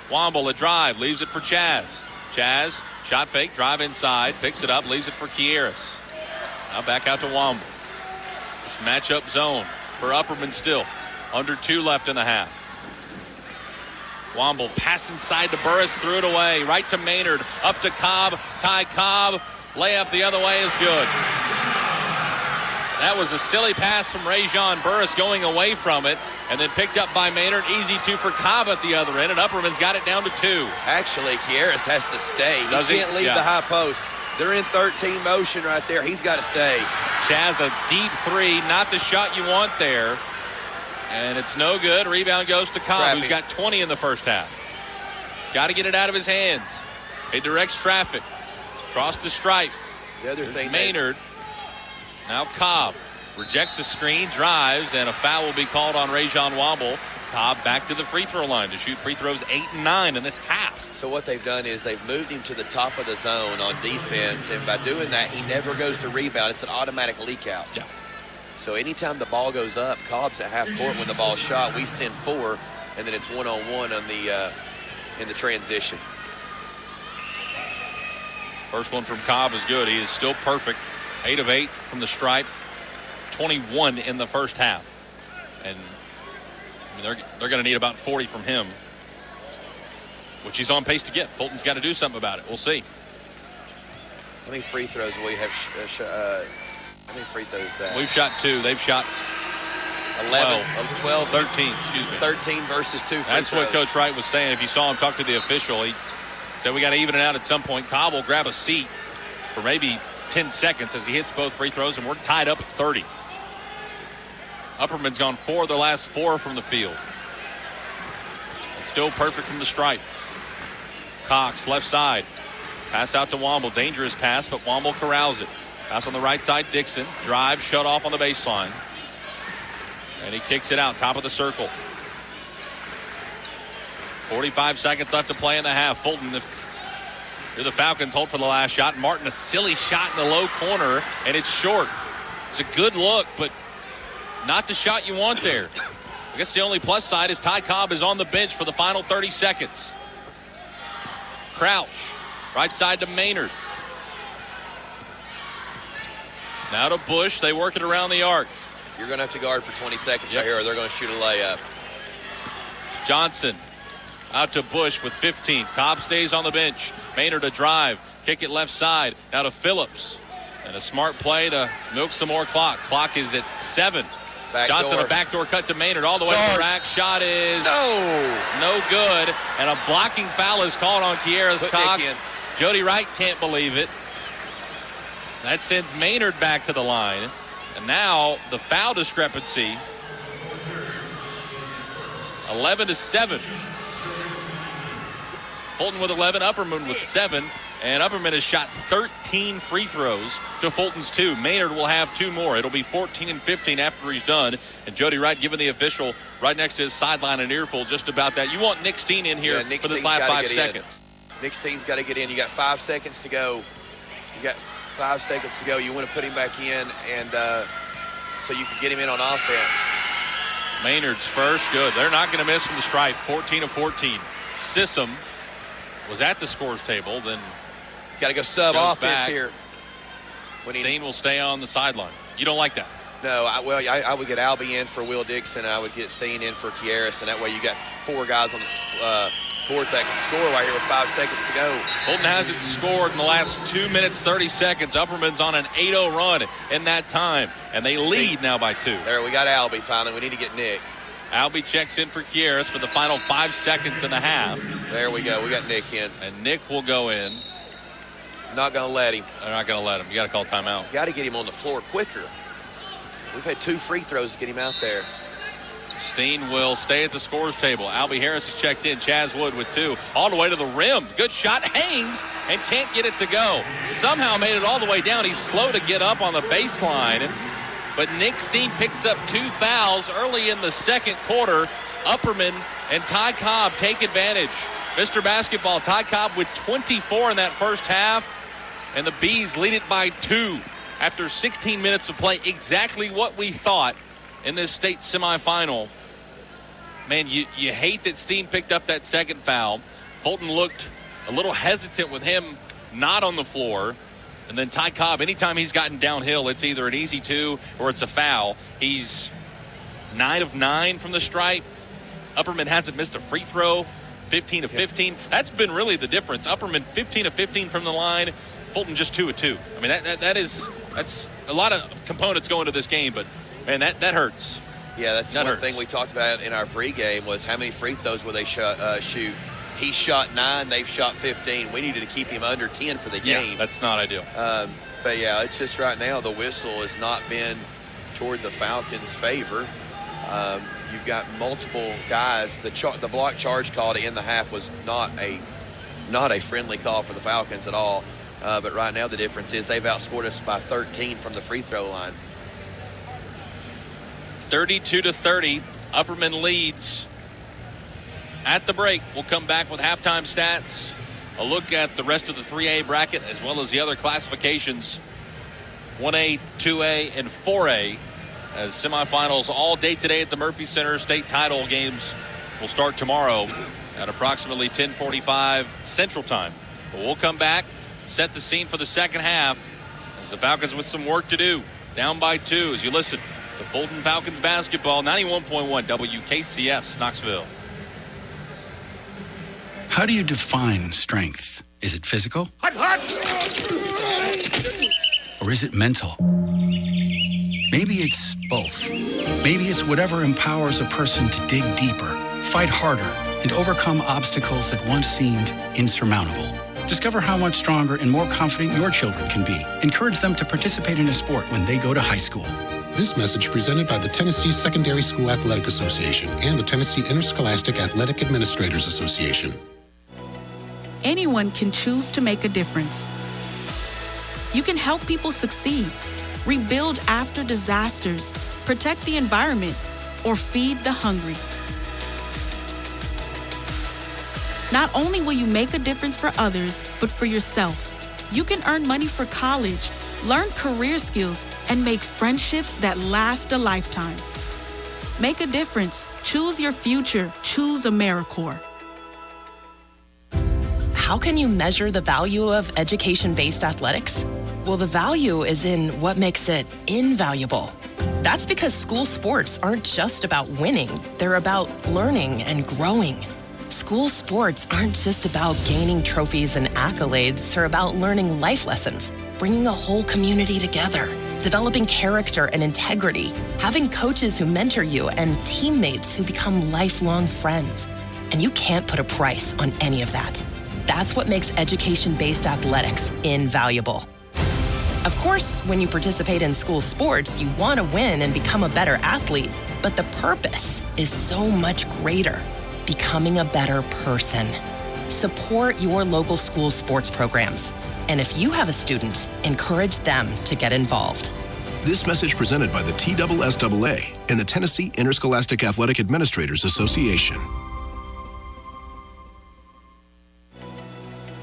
Womble a drive, leaves it for Chaz. Chaz, shot fake, drive inside, picks it up, leaves it for Kieras. Now back out to Womble. This matchup zone for Upperman still. Under 2 left in the half. Womble pass inside to Burris, threw it away. Right to Maynard, up to Cobb. Ty Cobb, layup the other way is good. That was a silly pass from Rayjon Burris going away from it, and then picked up by Maynard. Easy 2 for Cobb at the other end, and Upperman's got it down to 2. Actually, Kieras has to stay. He can't leave the high post. They're in 13 motion right there. He's got to stay. Chaz, a deep 3, not the shot you want there. And it's no good. Rebound goes to Cobb, who's got 20 in the first half. Got to get it out of his hands. He directs traffic. Across the stripe. The other thing, Maynard. Now Cobb rejects the screen, drives, and a foul will be called on Rayjon Womble. Cobb back to the free throw line to shoot free throws 8 and 9 in this half. So what they've done is they've moved him to the top of the zone on defense, and by doing that, he never goes to rebound. It's an automatic leak out. Yeah. So anytime the ball goes up, Cobb's at half court when the ball's shot. We send 4, and then it's 1-on-1 on the in the transition. First one from Cobb is good. He is still perfect. 8 of 8 from the stripe. 21 in the first half. And I mean, they're going to need about 40 from him, which he's on pace to get. Fulton's got to do something about it. We'll see. How many free throws will we have? How many free throws? We've shot 2. They've shot 11, 12, 13, excuse me. 13 versus 2 free That's throws. what Coach Wright was saying. If you saw him talk to the official, he said we got to even it out at some point. Cobb will grab a seat for maybe 10 seconds as he hits both free throws, and we're tied up at 30. Upperman's gone 4 of the last 4 from the field. And still perfect from the stripe. Cox, left side. Pass out to Womble. Dangerous pass, but Womble corrals it. Pass on the right side, Dixon. Drive, shut off on the baseline. And he kicks it out, top of the circle. 45 seconds left to play in the half. Fulton, if you're the Falcons, hold for the last shot. Martin, a silly shot in the low corner, and it's short. It's a good look, but not the shot you want there. I guess the only plus side is Ty Cobb is on the bench for the final 30 seconds. Crouch, right side to Maynard. Now to Bush. They work it around the arc. You're going to have to guard for 20 seconds right here, or they're going to shoot a layup. Johnson out to Bush with 15. Cobb stays on the bench. Maynard a drive. Kick it left side. Now to Phillips. And a smart play to milk some more clock. Clock is at 7. Johnson, a backdoor cut to Maynard all the way to the rack. Shot is no good. And a blocking foul is called on Kieras Cox. Jody Wright can't believe it. That sends Maynard back to the line. And now the foul discrepancy, 11-7. Fulton with 11, Upperman with 7. And Upperman has shot 13 free throws to Fulton's 2. Maynard will have 2 more. It'll be 14 and 15 after he's done. And Jody Wright giving the official right next to his sideline an earful just about that. You want Nick Steen in here for this last 5 seconds. Nick Steen's got to get in. You got 5 seconds to go. You want to put him back in, and so you can get him in on offense. Maynard's first, good. They're not going to miss from the stripe. 14 of 14. Sissom was at the scores table, then got to go sub offense back. here. Steen will stay on the sideline. You don't like that? No, I would get Albie in for Will Dixon. I would get Steen in for Kieras, and that way you got 4 guys on the court that can score right here with 5 seconds to go. Fulton hasn't scored in the last 2 minutes, 30 seconds. Upperman's on an 8-0 run in that time, and they lead now by 2. There, we got Albie finally. We need to get Nick. Albie checks in for Kieras for the final 5 seconds and a half. There we go. We got Nick in. And Nick will go in. Not going to let him. They're not going to let him. You got to call timeout. Got to get him on the floor quicker. We've had 2 free throws to get him out there. Steen will stay at the scorer's table. Albie Harris has checked in. Chaz Wood with 2. All the way to the rim. Good shot. Hangs and can't get it to go. Somehow made it all the way down. He's slow to get up on the baseline. But Nick Steen picks up 2 fouls early in the second quarter. Upperman and Ty Cobb take advantage. Mr. Basketball, Ty Cobb with 24 in that first half. And the Bees lead it by 2 after 16 minutes of play. Exactly what we thought in this state semifinal. Man, you hate that Steen picked up that second foul. Fulton looked a little hesitant with him not on the floor. And then Ty Cobb, anytime he's gotten downhill, it's either an easy 2 or it's a foul. He's 9 of 9 from the stripe. Upperman hasn't missed a free throw, 15 of 15. That's been really the difference. Upperman 15 of 15 from the line. Fulton just 2 of 2. I mean, that's a lot of components going to this game, but man, that hurts. Yeah, that's one thing we talked about in our pregame was how many free throws will they shoot. He shot 9, they've shot 15. We needed to keep him under 10 for the game. Yeah, that's not ideal. But yeah, it's just right now the whistle has not been toward the Falcons' favor. You've got multiple guys. The block charge call to end the half was not a friendly call for the Falcons at all. But right now the difference is they've outscored us by 13 from the free throw line. 32-30. Upperman leads at the break. We'll come back with halftime stats, a look at the rest of the 3A bracket, as well as the other classifications, 1A, 2A, and 4A, as semifinals all day today at the Murphy Center. State title games will start tomorrow at approximately 10:45 Central Time. But we'll come back, set the scene for the second half, as the Falcons with some work to do. Down by 2 as you listen to Fulton Falcons basketball, 91.1 WKCS, Knoxville. How do you define strength? Is it physical? Or is it mental? Maybe it's both. Maybe it's whatever empowers a person to dig deeper, fight harder, and overcome obstacles that once seemed insurmountable. Discover how much stronger and more confident your children can be. Encourage them to participate in a sport when they go to high school. This message presented by the Tennessee Secondary School Athletic Association and the Tennessee Interscholastic Athletic Administrators Association. Anyone can choose to make a difference. You can help people succeed, rebuild after disasters, protect the environment, or feed the hungry. Not only will you make a difference for others, but for yourself. You can earn money for college, learn career skills, and make friendships that last a lifetime. Make a difference. Choose your future. Choose AmeriCorps. How can you measure the value of education-based athletics? Well, the value is in what makes it invaluable. That's because school sports aren't just about winning. They're about learning and growing. School sports aren't just about gaining trophies and accolades. They're about learning life lessons, bringing a whole community together, developing character and integrity, having coaches who mentor you, and teammates who become lifelong friends. And you can't put a price on any of that. That's what makes education-based athletics invaluable. Of course, when you participate in school sports, you want to win and become a better athlete, but the purpose is so much greater, becoming a better person. Support your local school sports programs. And if you have a student, encourage them to get involved. This message presented by the TSSAA and the Tennessee Interscholastic Athletic Administrators Association.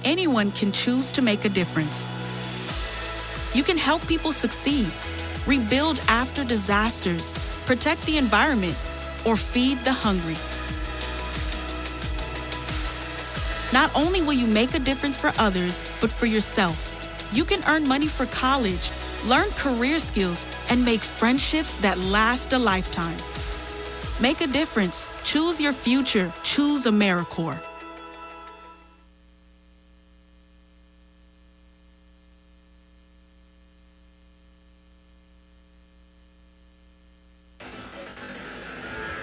Anyone can choose to make a difference. You can help people succeed, rebuild after disasters, protect the environment, or feed the hungry. Not only will you make a difference for others, but for yourself. You can earn money for college, learn career skills, and make friendships that last a lifetime. Make a difference. Choose your future. Choose AmeriCorps.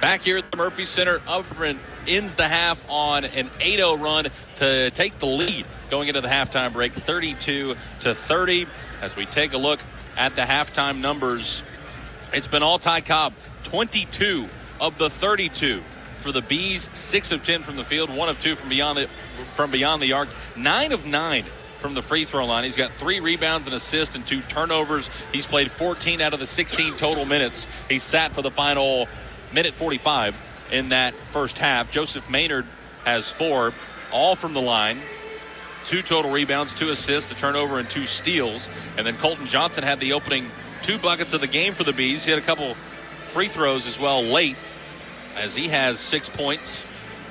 Back back here at the Murphy Center. Upperman ends the half on an 8-0 run to take the lead going into the halftime break, 32-30. As we take a look at the halftime numbers, it's been all Ty Cobb, 22 of the 32 for the Bees, 6 of 10 from the field, 1 of 2 from beyond the arc, 9 of 9 from the free throw line. He's got 3 rebounds, an assist, and 2 turnovers. He's played 14 out of the 16 total minutes. He sat for the final minute 45 in that first half. Joseph Maynard has 4, all from the line. 2 total rebounds, 2 assists, a turnover, and 2 steals. And then Colton Johnson had the opening 2 buckets of the game for the Bees. He had a couple free throws as well late, as he has 6 points,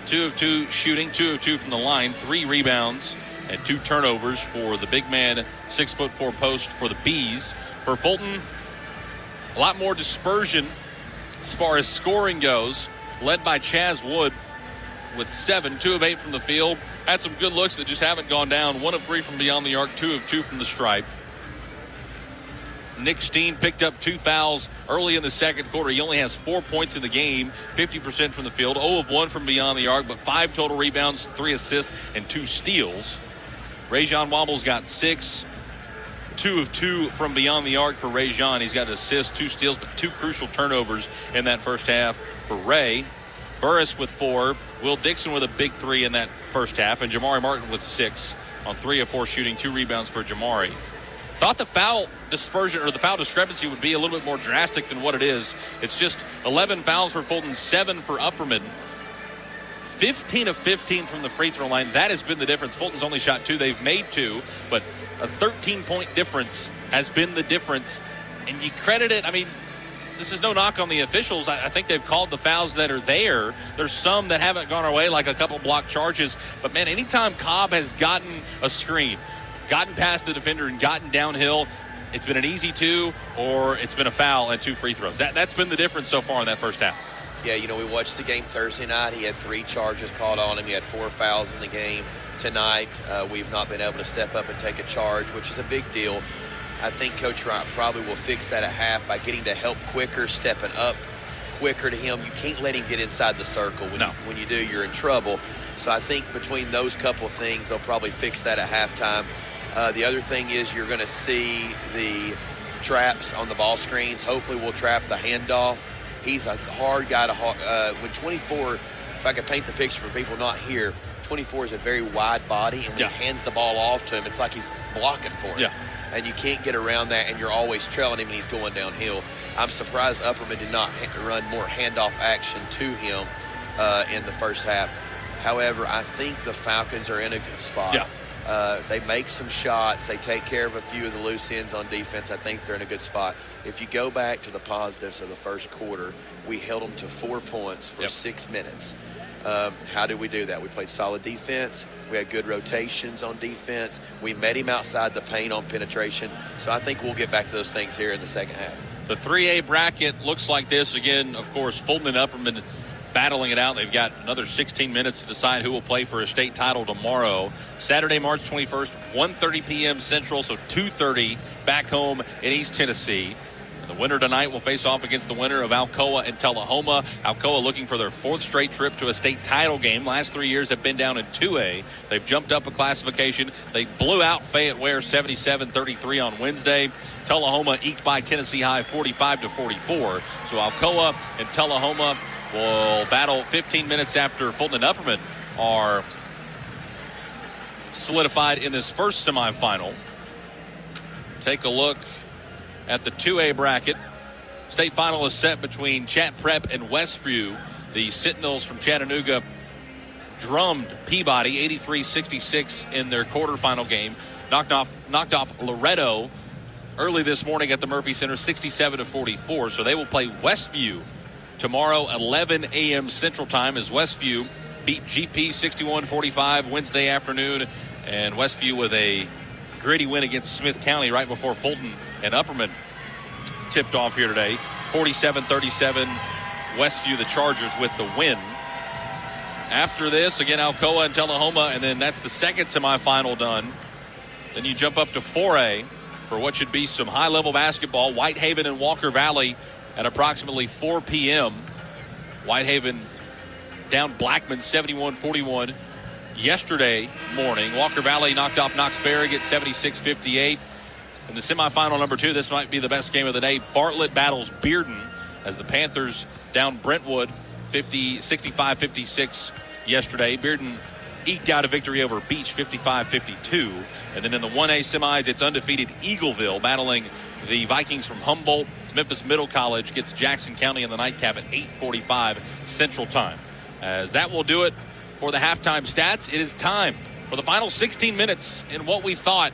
2 of 2 shooting, 2 of 2 from the line, 3 rebounds, and 2 turnovers for the big man, 6'4" post for the Bees. For Fulton, a lot more dispersion as far as scoring goes, led by Chaz Wood with 7, 2 of 8 from the field. Had some good looks that just haven't gone down. 1 of 3 from beyond the arc, 2 of 2 from the stripe. Nick Steen picked up 2 fouls early in the second quarter. He only has 4 points in the game, 50% from the field, 0 of 1 from beyond the arc, but 5 total rebounds, 3 assists, and 2 steals. Rajon Wobble's got 6, 2 of 2 from beyond the arc for Rajon. He's got an assist, 2 steals, but 2 crucial turnovers in that first half for Ray. Burris with 4, Will Dixon with a big 3 in that first half, and Jamari Martin with 6 on 3 of 4 shooting, 2 rebounds for Jamari. Thought the foul dispersion or the foul discrepancy would be a little bit more drastic than what it is. It's just 11 fouls for Fulton, 7 for Upperman. 15 of 15 from the free throw line. That has been the difference. Fulton's only shot 2. They've made 2, but a 13-point difference has been the difference. And you credit it, I mean, this is no knock on the officials. I think they've called the fouls that are there. There's some that haven't gone our way, like a couple block charges. But, man, anytime Cobb has gotten a screen, gotten past the defender and gotten downhill, it's been an easy 2 or it's been a foul and 2 free throws. That's been the difference so far in that first half. Yeah, we watched the game Thursday night. He had 3 charges called on him. He had 4 fouls in the game. Tonight, we've not been able to step up and take a charge, which is a big deal. I think Coach Wright probably will fix that at half by getting to help quicker, stepping up quicker to him. You can't let him get inside the circle. When you do, you're in trouble. So I think between those couple of things, they'll probably fix that at halftime. The other thing is you're going to see the traps on the ball screens. Hopefully we'll trap the handoff. He's a hard guy to when 24, if I could paint the picture for people not here, 24 is a very wide body, and when he hands the ball off to him, it's like he's blocking for him. Yeah. And you can't get around that, and you're always trailing him, and he's going downhill. I'm surprised Upperman did not run more handoff action to him in the first half. However, I think the Falcons are in a good spot. Yeah. They make some shots. They take care of a few of the loose ends on defense. I think they're in a good spot. If you go back to the positives of the first quarter, we held them to 4 points for 6 minutes. How did we do that? We played solid defense. We had good rotations on defense. We met him outside the paint on penetration. So I think we'll get back to those things here in the second half. The 3A bracket looks like this. Again, of course, Fulton and Upperman battling it out. They've got another 16 minutes to decide who will play for a state title tomorrow. Saturday, March 21st, 1:30 p.m. Central, so 2:30 back home in East Tennessee. The winner tonight will face off against the winner of Alcoa and Tullahoma. Alcoa looking for their 4th straight trip to a state title game. Last 3 years have been down in 2A. They've jumped up a classification. They blew out Fayette Ware 77-33 on Wednesday. Tullahoma eked by Tennessee High 45-44. So Alcoa and Tullahoma will battle 15 minutes after Fulton and Upperman are solidified in this first semifinal. Take a look at the 2A bracket. State final is set between Chat Prep and Westview. The Sentinels from Chattanooga drummed Peabody 83-66 in their quarterfinal game. Knocked off Loretto early this morning at the Murphy Center 67-44. So they will play Westview tomorrow 11 a.m. Central Time as Westview beat GP 61-45 Wednesday afternoon. And Westview with a gritty win against Smith County right before Fulton and Upperman tipped off here today. 47-37, Westview, the Chargers, with the win. After this, again, Alcoa and Tullahoma, and then that's the second semifinal done. Then you jump up to 4A for what should be some high-level basketball. Whitehaven and Walker Valley at approximately 4 p.m. Whitehaven down Blackman 71-41 yesterday morning. Walker Valley knocked off Knox Farragut 76-58. In the semifinal number 2, this might be the best game of the day. Bartlett battles Bearden as the Panthers down Brentwood 65-56 yesterday. Bearden eked out a victory over Beach 55-52. And then in the 1A semis, it's undefeated Eagleville battling the Vikings from Humboldt. Memphis Middle College gets Jackson County in the nightcap at 8:45 Central Time. As that will do it for the halftime stats, it is time for the final 16 minutes in what we thought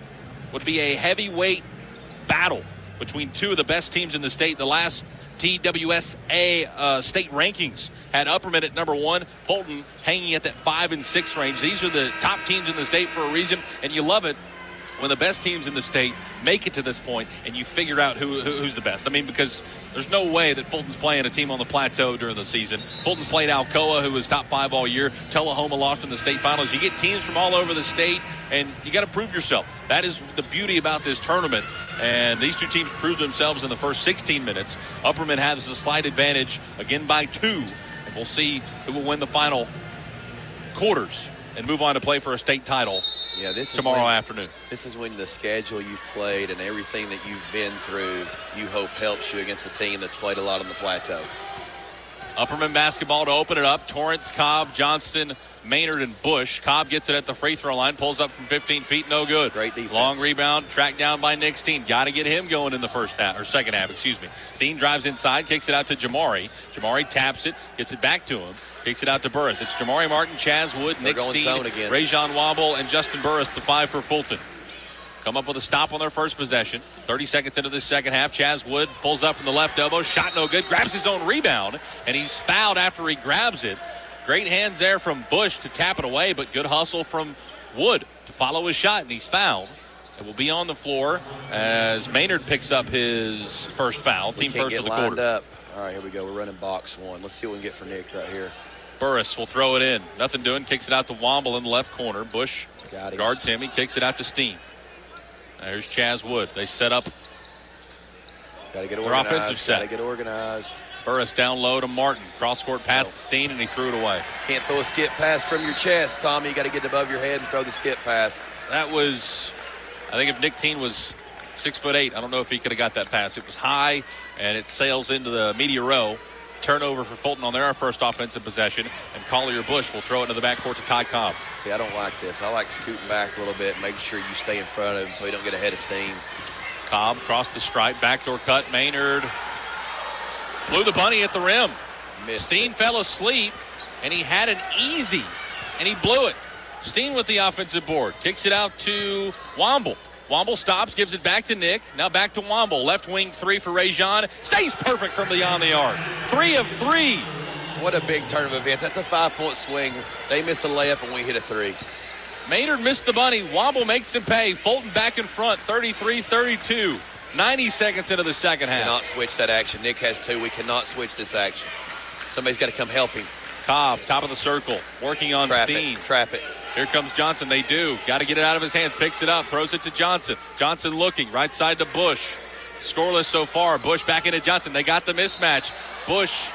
would be a heavyweight battle between two of the best teams in the state. The last TWSA state rankings had Upperman at number 1, Fulton hanging at that 5 and 6 range. These are the top teams in the state for a reason, and you love it when the best teams in the state make it to this point and you figure out who's the best. I mean, because there's no way that Fulton's playing a team on the plateau during the season. Fulton's played Alcoa, who was top 5 all year. Tullahoma lost in the state finals. You get teams from all over the state, and you got to prove yourself. That is the beauty about this tournament, and these two teams proved themselves in the first 16 minutes. Upperman has a slight advantage, again by 2, and we'll see who will win the final quarters and move on to play for a state title tomorrow afternoon. This is when the schedule you've played and everything that you've been through, you hope helps you against a team that's played a lot on the plateau. Upperman basketball to open it up. Torrance, Cobb, Johnson, Maynard, and Bush. Cobb gets it at the free throw line, pulls up from 15 feet, no good. Great defense. Long rebound, tracked down by Nick Steen. Got to get him going in the second half. Steen drives inside, kicks it out to Jamari. Jamari taps it, gets it back to him. Kicks it out to Burris. It's Jamari Martin, Chaz Wood, Nick Steen, Rajon Womble, and Justin Burris, the 5 for Fulton. Come up with a stop on their first possession. 30 seconds into the second half. Chaz Wood pulls up from the left elbow. Shot no good. Grabs his own rebound, and he's fouled after he grabs it. Great hands there from Bush to tap it away, but good hustle from Wood to follow his shot, and he's fouled. It will be on the floor as Maynard picks up his first foul. Team first of the quarter. Up. All right, here we go. We're running box 1. Let's see what we can get for Nick right here. Burris will throw it in. Nothing doing. Kicks it out to Womble in the left corner. Bush guards him. He kicks it out to Steen. There's Chaz Wood. They set up their offensive set. Got to get organized. Burris down low to Martin. Cross-court pass to Steen, and he threw it away. Can't throw a skip pass from your chest, Tommy. You got to get above your head and throw the skip pass. That was, I think if Nick Teen was 6'8", I don't know if he could have got that pass. It was high, and it sails into the media row. Turnover for Fulton on their first offensive possession, and Collier Bush will throw it into the backcourt to Ty Cobb. See, I don't like this. I like scooting back a little bit, making sure you stay in front of him so he don't get ahead of steam. Cobb across the stripe, backdoor cut. Maynard blew the bunny at the rim. Steen fell asleep, and he had an easy, and he blew it. Steen with the offensive board. Kicks it out to Womble. Womble stops, gives it back to Nick. Now back to Womble. Left wing 3 for Rajon. Stays perfect from beyond the arc. 3 of 3. What a big turn of events. That's a 5-point swing. They miss a layup and we hit a 3. Maynard missed the bunny. Womble makes him pay. Fulton back in front, 33-32. 90 seconds into the second half. Cannot switch that action. Nick has 2. We cannot switch this action. Somebody's got to come help him. Cobb, top of the circle, working on Steen. Trap it. Here comes Johnson. They do. Got to get it out of his hands. Picks it up. Throws it to Johnson. Johnson looking. Right side to Bush. Scoreless so far. Bush back into Johnson. They got the mismatch. Bush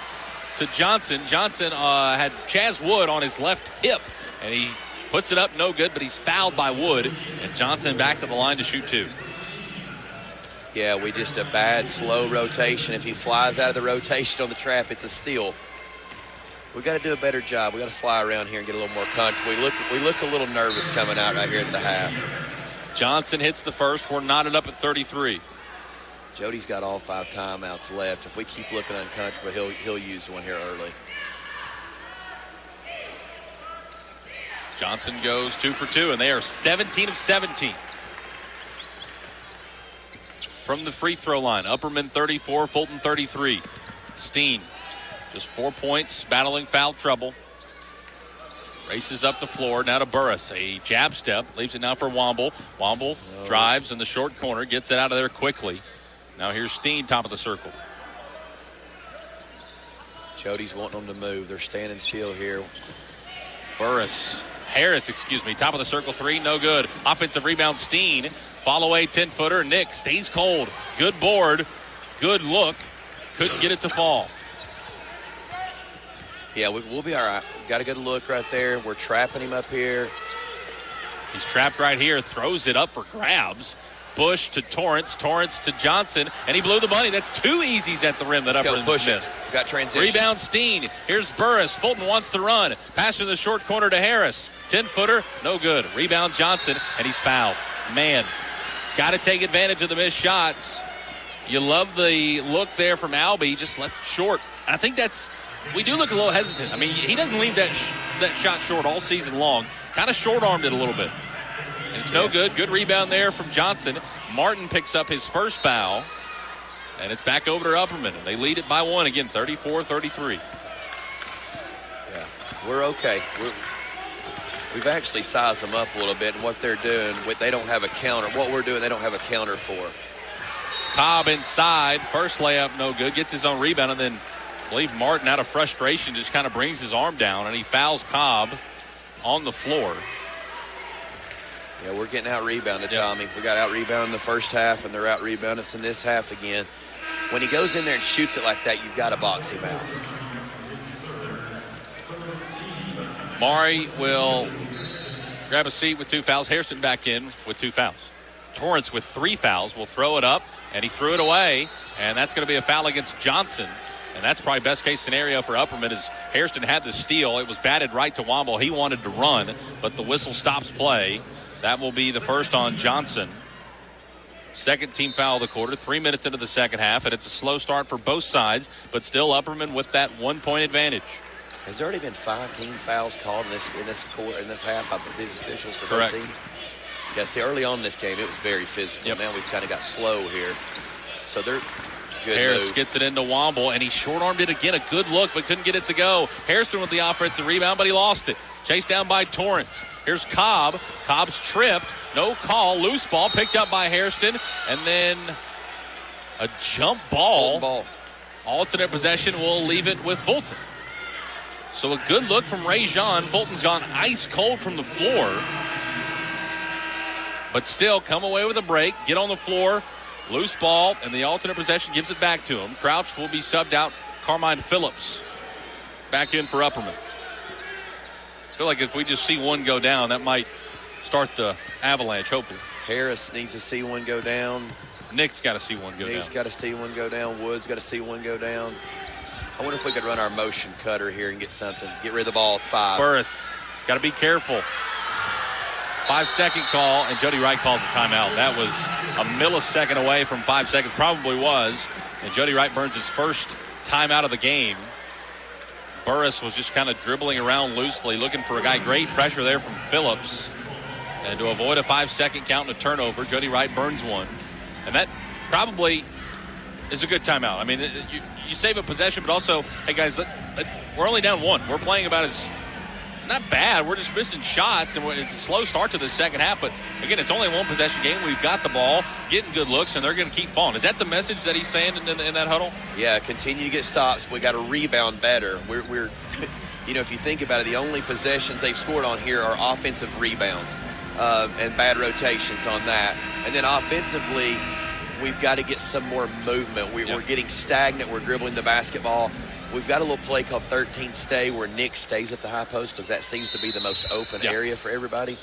to Johnson. Johnson had Chaz Wood on his left hip, and he puts it up. No good, but he's fouled by Wood. And Johnson back to the line to shoot 2. Yeah, we just a bad, slow rotation. If he flies out of the rotation on the trap, it's a steal. We got to do a better job. We got to fly around here and get a little more comfortable. We look a little nervous coming out right here at the half. Johnson hits the first. We're knotted up at 33. Jody's got all 5 timeouts left. If we keep looking uncomfortable, he'll use one here early. Johnson goes 2 for 2, and they are 17 of 17. From the free throw line, Upperman 34, Fulton 33. Steen, just 4 points, battling foul trouble. Races up the floor, now to Burris. A jab step, leaves it now for Womble. Womble drives in the short corner, gets it out of there quickly. Now here's Steen, top of the circle. Jody's wanting them to move. They're standing still here. Harris, top of the circle 3, no good. Offensive rebound, Steen. Fall away 10-footer. Nick stays cold. Good board. Good look. Couldn't get it to fall. Yeah, we'll be all right. Got a good look right there. We're trapping him up here. He's trapped right here, throws it up for grabs. Bush to Torrance to Johnson, and he blew the bunny. That's 2 easies at the rim that Upperman missed. Got transition. Rebound Steen. Here's Burris. Fulton wants to run. Pass in the short corner to Harris. 10-footer, no good. Rebound Johnson, and he's fouled. Man, got to take advantage of the missed shots. You love the look there from Albee, just left it short. I think we do look a little hesitant. I mean, he doesn't leave that shot short all season long. Kind of short-armed it a little bit. And it's no good. Good rebound there from Johnson. Martin picks up his first foul. And it's back over to Upperman. And they lead it by 1 again, 34-33. Yeah, we're okay. We've actually sized them up a little bit. And what they're doing, they don't have a counter. What we're doing, they don't have a counter for. Cobb inside. First layup, no good. Gets his own rebound. And then I believe Martin, out of frustration, just kind of brings his arm down. And he fouls Cobb on the floor. Yeah, we're getting out-rebounded, Tommy. We got out-rebounded in the first half, and they're out-rebounding us in this half again. When he goes in there and shoots it like that, you've got to box him out. Maury will grab a seat with 2 fouls. Hairston back in with 2 fouls. Torrance with 3 fouls will throw it up, and he threw it away, and that's going to be a foul against Johnson. And that's probably best-case scenario for Upperman as Hairston had the steal. It was batted right to Womble. He wanted to run, but the whistle stops play. That will be the first on Johnson. Second team foul of the quarter, 3 minutes into the second half, and it's a slow start for both sides, but still Upperman with that 1-point advantage. Has there already been 5 team fouls called in this half by these officials for Correct. both teams? Yeah, see, early on in this game, it was very physical. Yep. Now we've kind of got slow here. So they're good. Harris move. gets it into Womble, and he short-armed it again. A good look, but couldn't get it to go. Hairston with the offensive rebound, but he lost it. Chased down by Torrance. Here's Cobb. Cobb's tripped. No call. Loose ball picked up by Hairston. And then a jump ball. Alternate possession will leave it with Fulton. So a good look from Ray Jean. Fulton's gone ice cold from the floor. But still come away with a break. Get on the floor. Loose ball. And the alternate possession gives it back to him. Crouch will be subbed out. Carmine Phillips back in for Upperman. I feel like if we just see one go down, that might start the avalanche, hopefully. Harris needs to see one go down. Nick's got to see one go down. Nick's got to see one go down. Wood's got to see one go down. I wonder if we could run our motion cutter here and get something. Get rid of the ball. It's 5. Burris, got to be careful. 5-second call, and Jody Wright calls a timeout. That was a millisecond away from 5 seconds. Probably was. And Jody Wright burns his first timeout of the game. Burris was just kind of dribbling around loosely, looking for a guy. Great pressure there from Phillips. And to avoid a 5-second count and a turnover, Jody Wright burns one. And that probably is a good timeout. I mean, you save a possession, but also, hey, guys, we're only down 1. We're playing about as not bad. We're just missing shots, and it's a slow start to the second half. But, again, it's only a 1-possession game. We've got the ball, getting good looks, and they're going to keep falling. Is that the message that he's saying in that huddle? Yeah, continue to get stops. We got to rebound better. We're you know, if you think about it, the only possessions they've scored on here are offensive rebounds and bad rotations on that. And then offensively, we've got to get some more movement. We're getting stagnant. We're dribbling the basketball. We've got a little play called 13 stay where Nick stays at the high post because that seems to be the most open area for everybody.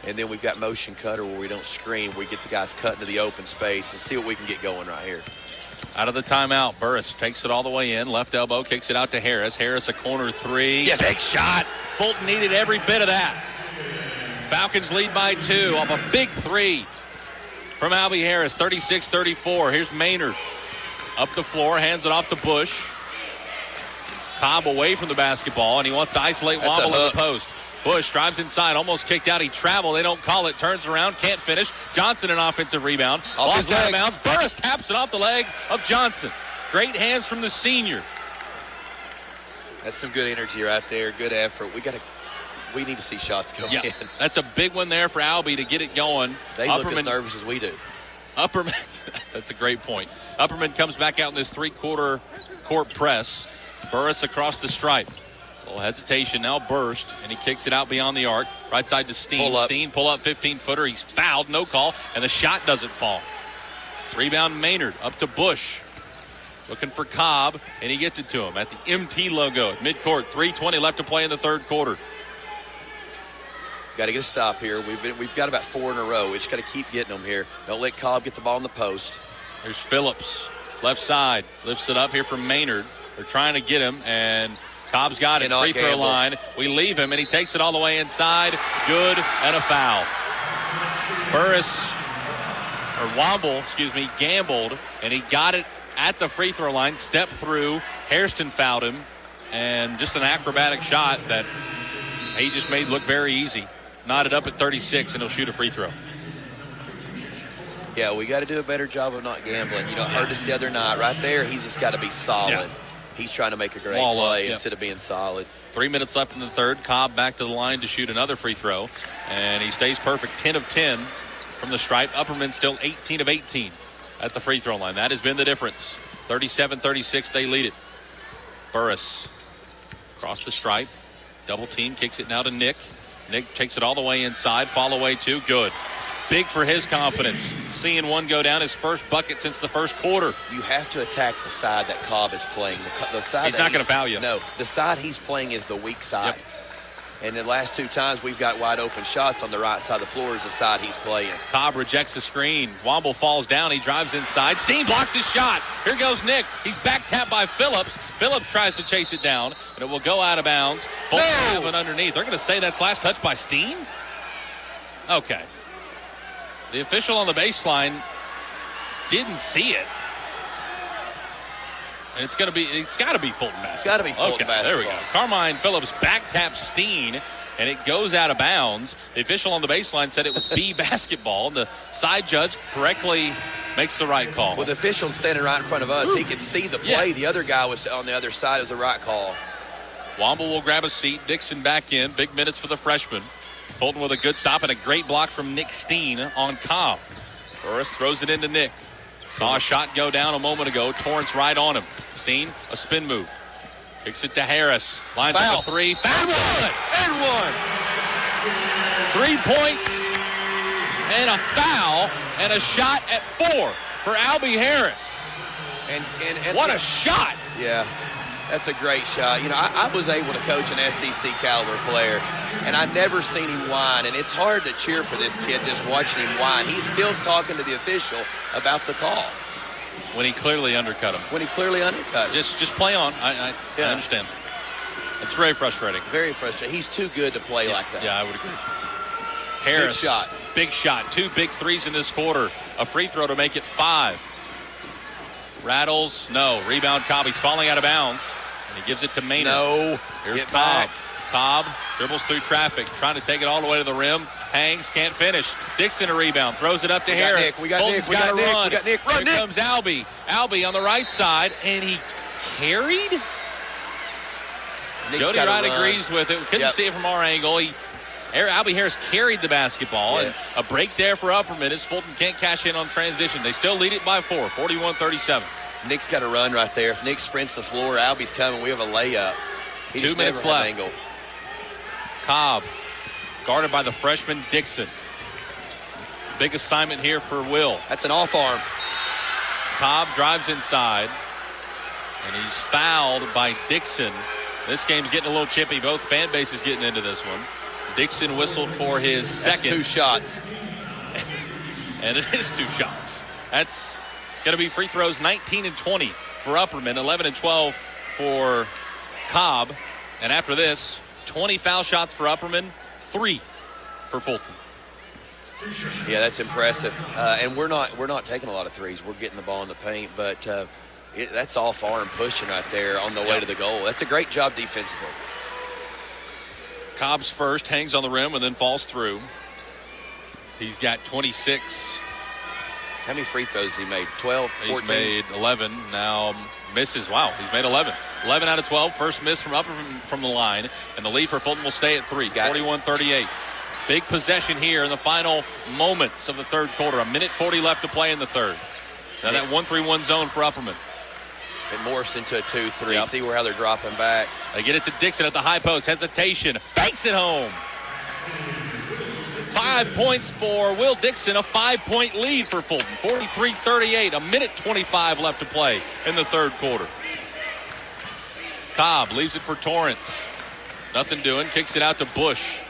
And then we've got motion cutter where we don't screen. We get the guys cut into the open space and see what we can get going right here. Out of the timeout, Burris takes it all the way in. Left elbow, kicks it out to Harris. Harris, a corner 3. Yes. Big shot. Fulton needed every bit of that. Falcons lead by 2 off a big 3 from Albie Harris, 36-34. Here's Maynard. Up the floor, hands it off to Bush. Cobb away from the basketball, and he wants to isolate Womble in the post. Bush drives inside, almost kicked out. He traveled. They don't call it. Turns around, can't finish. Johnson, an offensive rebound. Lost out of bounds. Burris taps it off the leg of Johnson. Great hands from the senior. That's some good energy right there. Good effort. We need to see shots go in. That's a big one there for Albie to get it going. They look as nervous as we do. Upperman, that's a great point. Upperman comes back out in this 3-quarter court press. Burris across the stripe. A little hesitation, now burst, and he kicks it out beyond the arc. Right side to Steen. Steen, pull up 15-footer. He's fouled, no call, and the shot doesn't fall. Rebound Maynard, up to Bush. Looking for Cobb, and he gets it to him at the MT logo at midcourt. 3:20 left to play in the third quarter. Got to get a stop here. We've got about 4 in a row. We just got to keep getting them here. Don't let Cobb get the ball in the post. There's Phillips, left side, lifts it up here from Maynard. They're trying to get him, and Cobb's got it. Free throw line. We leave him, and he takes it all the way inside. Good, and a foul. Womble, gambled, and he got it at the free throw line. Stepped through. Hairston fouled him, and just an acrobatic shot that he just made look very easy. Knotted up at 36, and he'll shoot a free throw. Yeah, we got to do a better job of not gambling. You know, I heard this the other night. Right there, he's just got to be solid. Yeah. He's trying to make a great play instead of being solid. 3 minutes left in the third. Cobb back to the line to shoot another free throw, and he stays perfect. 10 of 10 from the stripe. Upperman still 18 of 18 at the free throw line. That has been the difference. 37-36, they lead it. Burris across the stripe. Double team, kicks it now to Nick. Nick takes it all the way inside. Fall away two. Good. Big for his confidence. Seeing one go down, his first bucket since the first quarter. You have to attack the side that Cobb is playing. The side he's not going to foul you. No, the side he's playing is the weak side. Yep. And the last 2 times we've got wide open shots on the right side of the floor is the side he's playing. Cobb rejects the screen. Womble falls down. He drives inside. Steen blocks his shot. Here goes Nick. He's back tapped by Phillips. Phillips tries to chase it down, and it will go out of bounds. Fulton have it underneath. They're going to say that's last touch by Steen? Okay. The official on the baseline didn't see it. And it's got to be Fulton basketball. It's got to be Fulton basketball. There we go. Carmine Phillips back taps Steen, and it goes out of bounds. The official on the baseline said it was B basketball, and the side judge correctly makes the right call. Well, the official standing right in front of us. He could see the play. Yeah. The other guy was on the other side. It was the right call. Womble will grab a seat. Dixon back in. Big minutes for the freshman. Fulton with a good stop and a great block from Nick Steen on Cobb. Burris throws it into Nick. Saw a shot go down a moment ago. Torrance right on him. Steen, a spin move. Kicks it to Harris. Lines up a three. Foul. And one. 3 points and a foul and a shot at 4 for Albie Harris. And what a shot. Yeah. That's a great shot. You know, I was able to coach an SEC caliber player, and I never seen him whine. And it's hard to cheer for this kid just watching him whine. He's still talking to the official about the call. When he clearly undercut him. Just play on. I understand. It's very frustrating. Very frustrating. He's too good to play like that. Yeah, I would agree. Harris. Big shot. 2 big threes in this quarter. A free throw to make it 5. Rattles. No. Rebound Cobb. He's falling out of bounds. And he gives it to Maynard. No. Here's Cobb. Cobb dribbles through traffic. Trying to take it all the way to the rim. Hangs. Can't finish. Dixon a rebound. Throws it up to Harris. Fulton's got to run. Here comes Albie. Albie on the right side. And he carried? Jody Wright agrees with it. We couldn't see it from our angle. Albie Harris carried the basketball. And a break there for Upperman as Fulton can't cash in on transition. They still lead it by 4, 41-37. Nick's got to run right there. If Nick sprints the floor, Albie's coming. We have a layup. 2 minutes left. Angle. Cobb guarded by the freshman Dixon. Big assignment here for Will. That's an off arm. Cobb drives inside, and he's fouled by Dixon. This game's getting a little chippy. Both fan bases getting into this one. Dixon whistled for his second. That's 2 shots. And it is 2 shots. That's going to be free throws 19 and 20 for Upperman, 11 and 12 for Cobb. And after this, 20 foul shots for Upperman, 3 for Fulton. Yeah, that's impressive. And we're not taking a lot of threes. We're getting the ball in the paint, but that's off arm pushing right there on the way to the goal. That's a great job defensively. Cobb's first, hangs on the rim and then falls through. He's got 26. How many free throws has he made? 12, 14? He's made 11. Now misses. Wow, he's made 11. 11 out of 12. First miss from the line. And the lead for Fulton will stay at 3. 41-38. Big possession here in the final moments of the third quarter. 1:40 left to play in the third. Now that 1-3-1 zone for Upperman. It morphs into a 2-3. See how they're dropping back. They get it to Dixon at the high post. Hesitation. Banks it home. 5 points for Will Dixon, a 5-point lead for Fulton. 43-38, a minute 25 left to play in the third quarter. Cobb leaves it for Torrance. Nothing doing, kicks it out to Bush.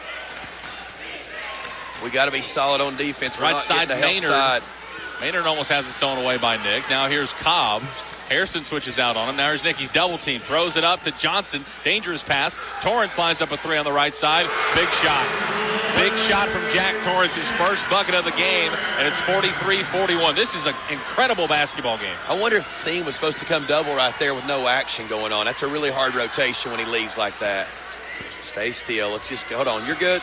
We got to be solid on defense. We're right not side, getting the Maynard. help side. Maynard almost has it stolen away by Nick. Now here's Cobb. Hairston switches out on him. Now here's Nick. He's double teamed. Throws it up to Johnson. Dangerous pass. Torrance lines up a three on the right side. Big shot. Big shot from Jack Torrance, his first bucket of the game, and it's 43-41. This is an incredible basketball game. I wonder if Steen was supposed to come double right there with no action going on. That's a really hard rotation when he leaves like that. Stay still. Let's just go. Hold on. You're good.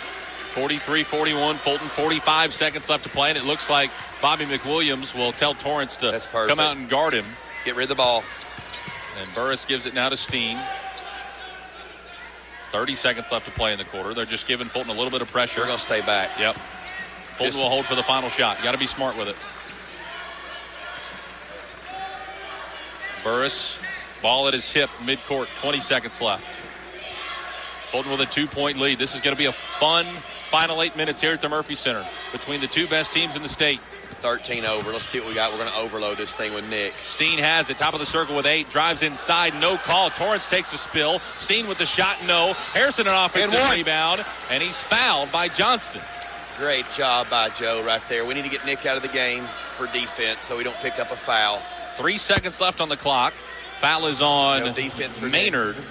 43-41. Fulton, 45 seconds left to play, and it looks like Bobby McWilliams will tell Torrance to come out and guard him. Get rid of the ball. And Burris gives it now to Steen. 30 seconds left to play in the quarter. They're just giving Fulton a little bit of pressure. We're going to stay back. Yep. Fulton will hold for the final shot. You got to be smart with it. Burris, ball at his hip, midcourt, 20 seconds left. Fulton with a 2-point lead. This is going to be a fun final 8 minutes here at the Murphy Center between the two best teams in the state. 13 over. Let's see what we got. We're going to overload this thing with Nick. Steen has it. Top of the circle with 8. Drives inside. No call. Torrance takes a spill. Steen with the shot. No. Hairston an offensive rebound. And he's fouled by Johnston. Great job by Joe right there. We need to get Nick out of the game for defense so we don't pick up a foul. 3 seconds left on the clock. Foul is on no defense for Maynard. Nick.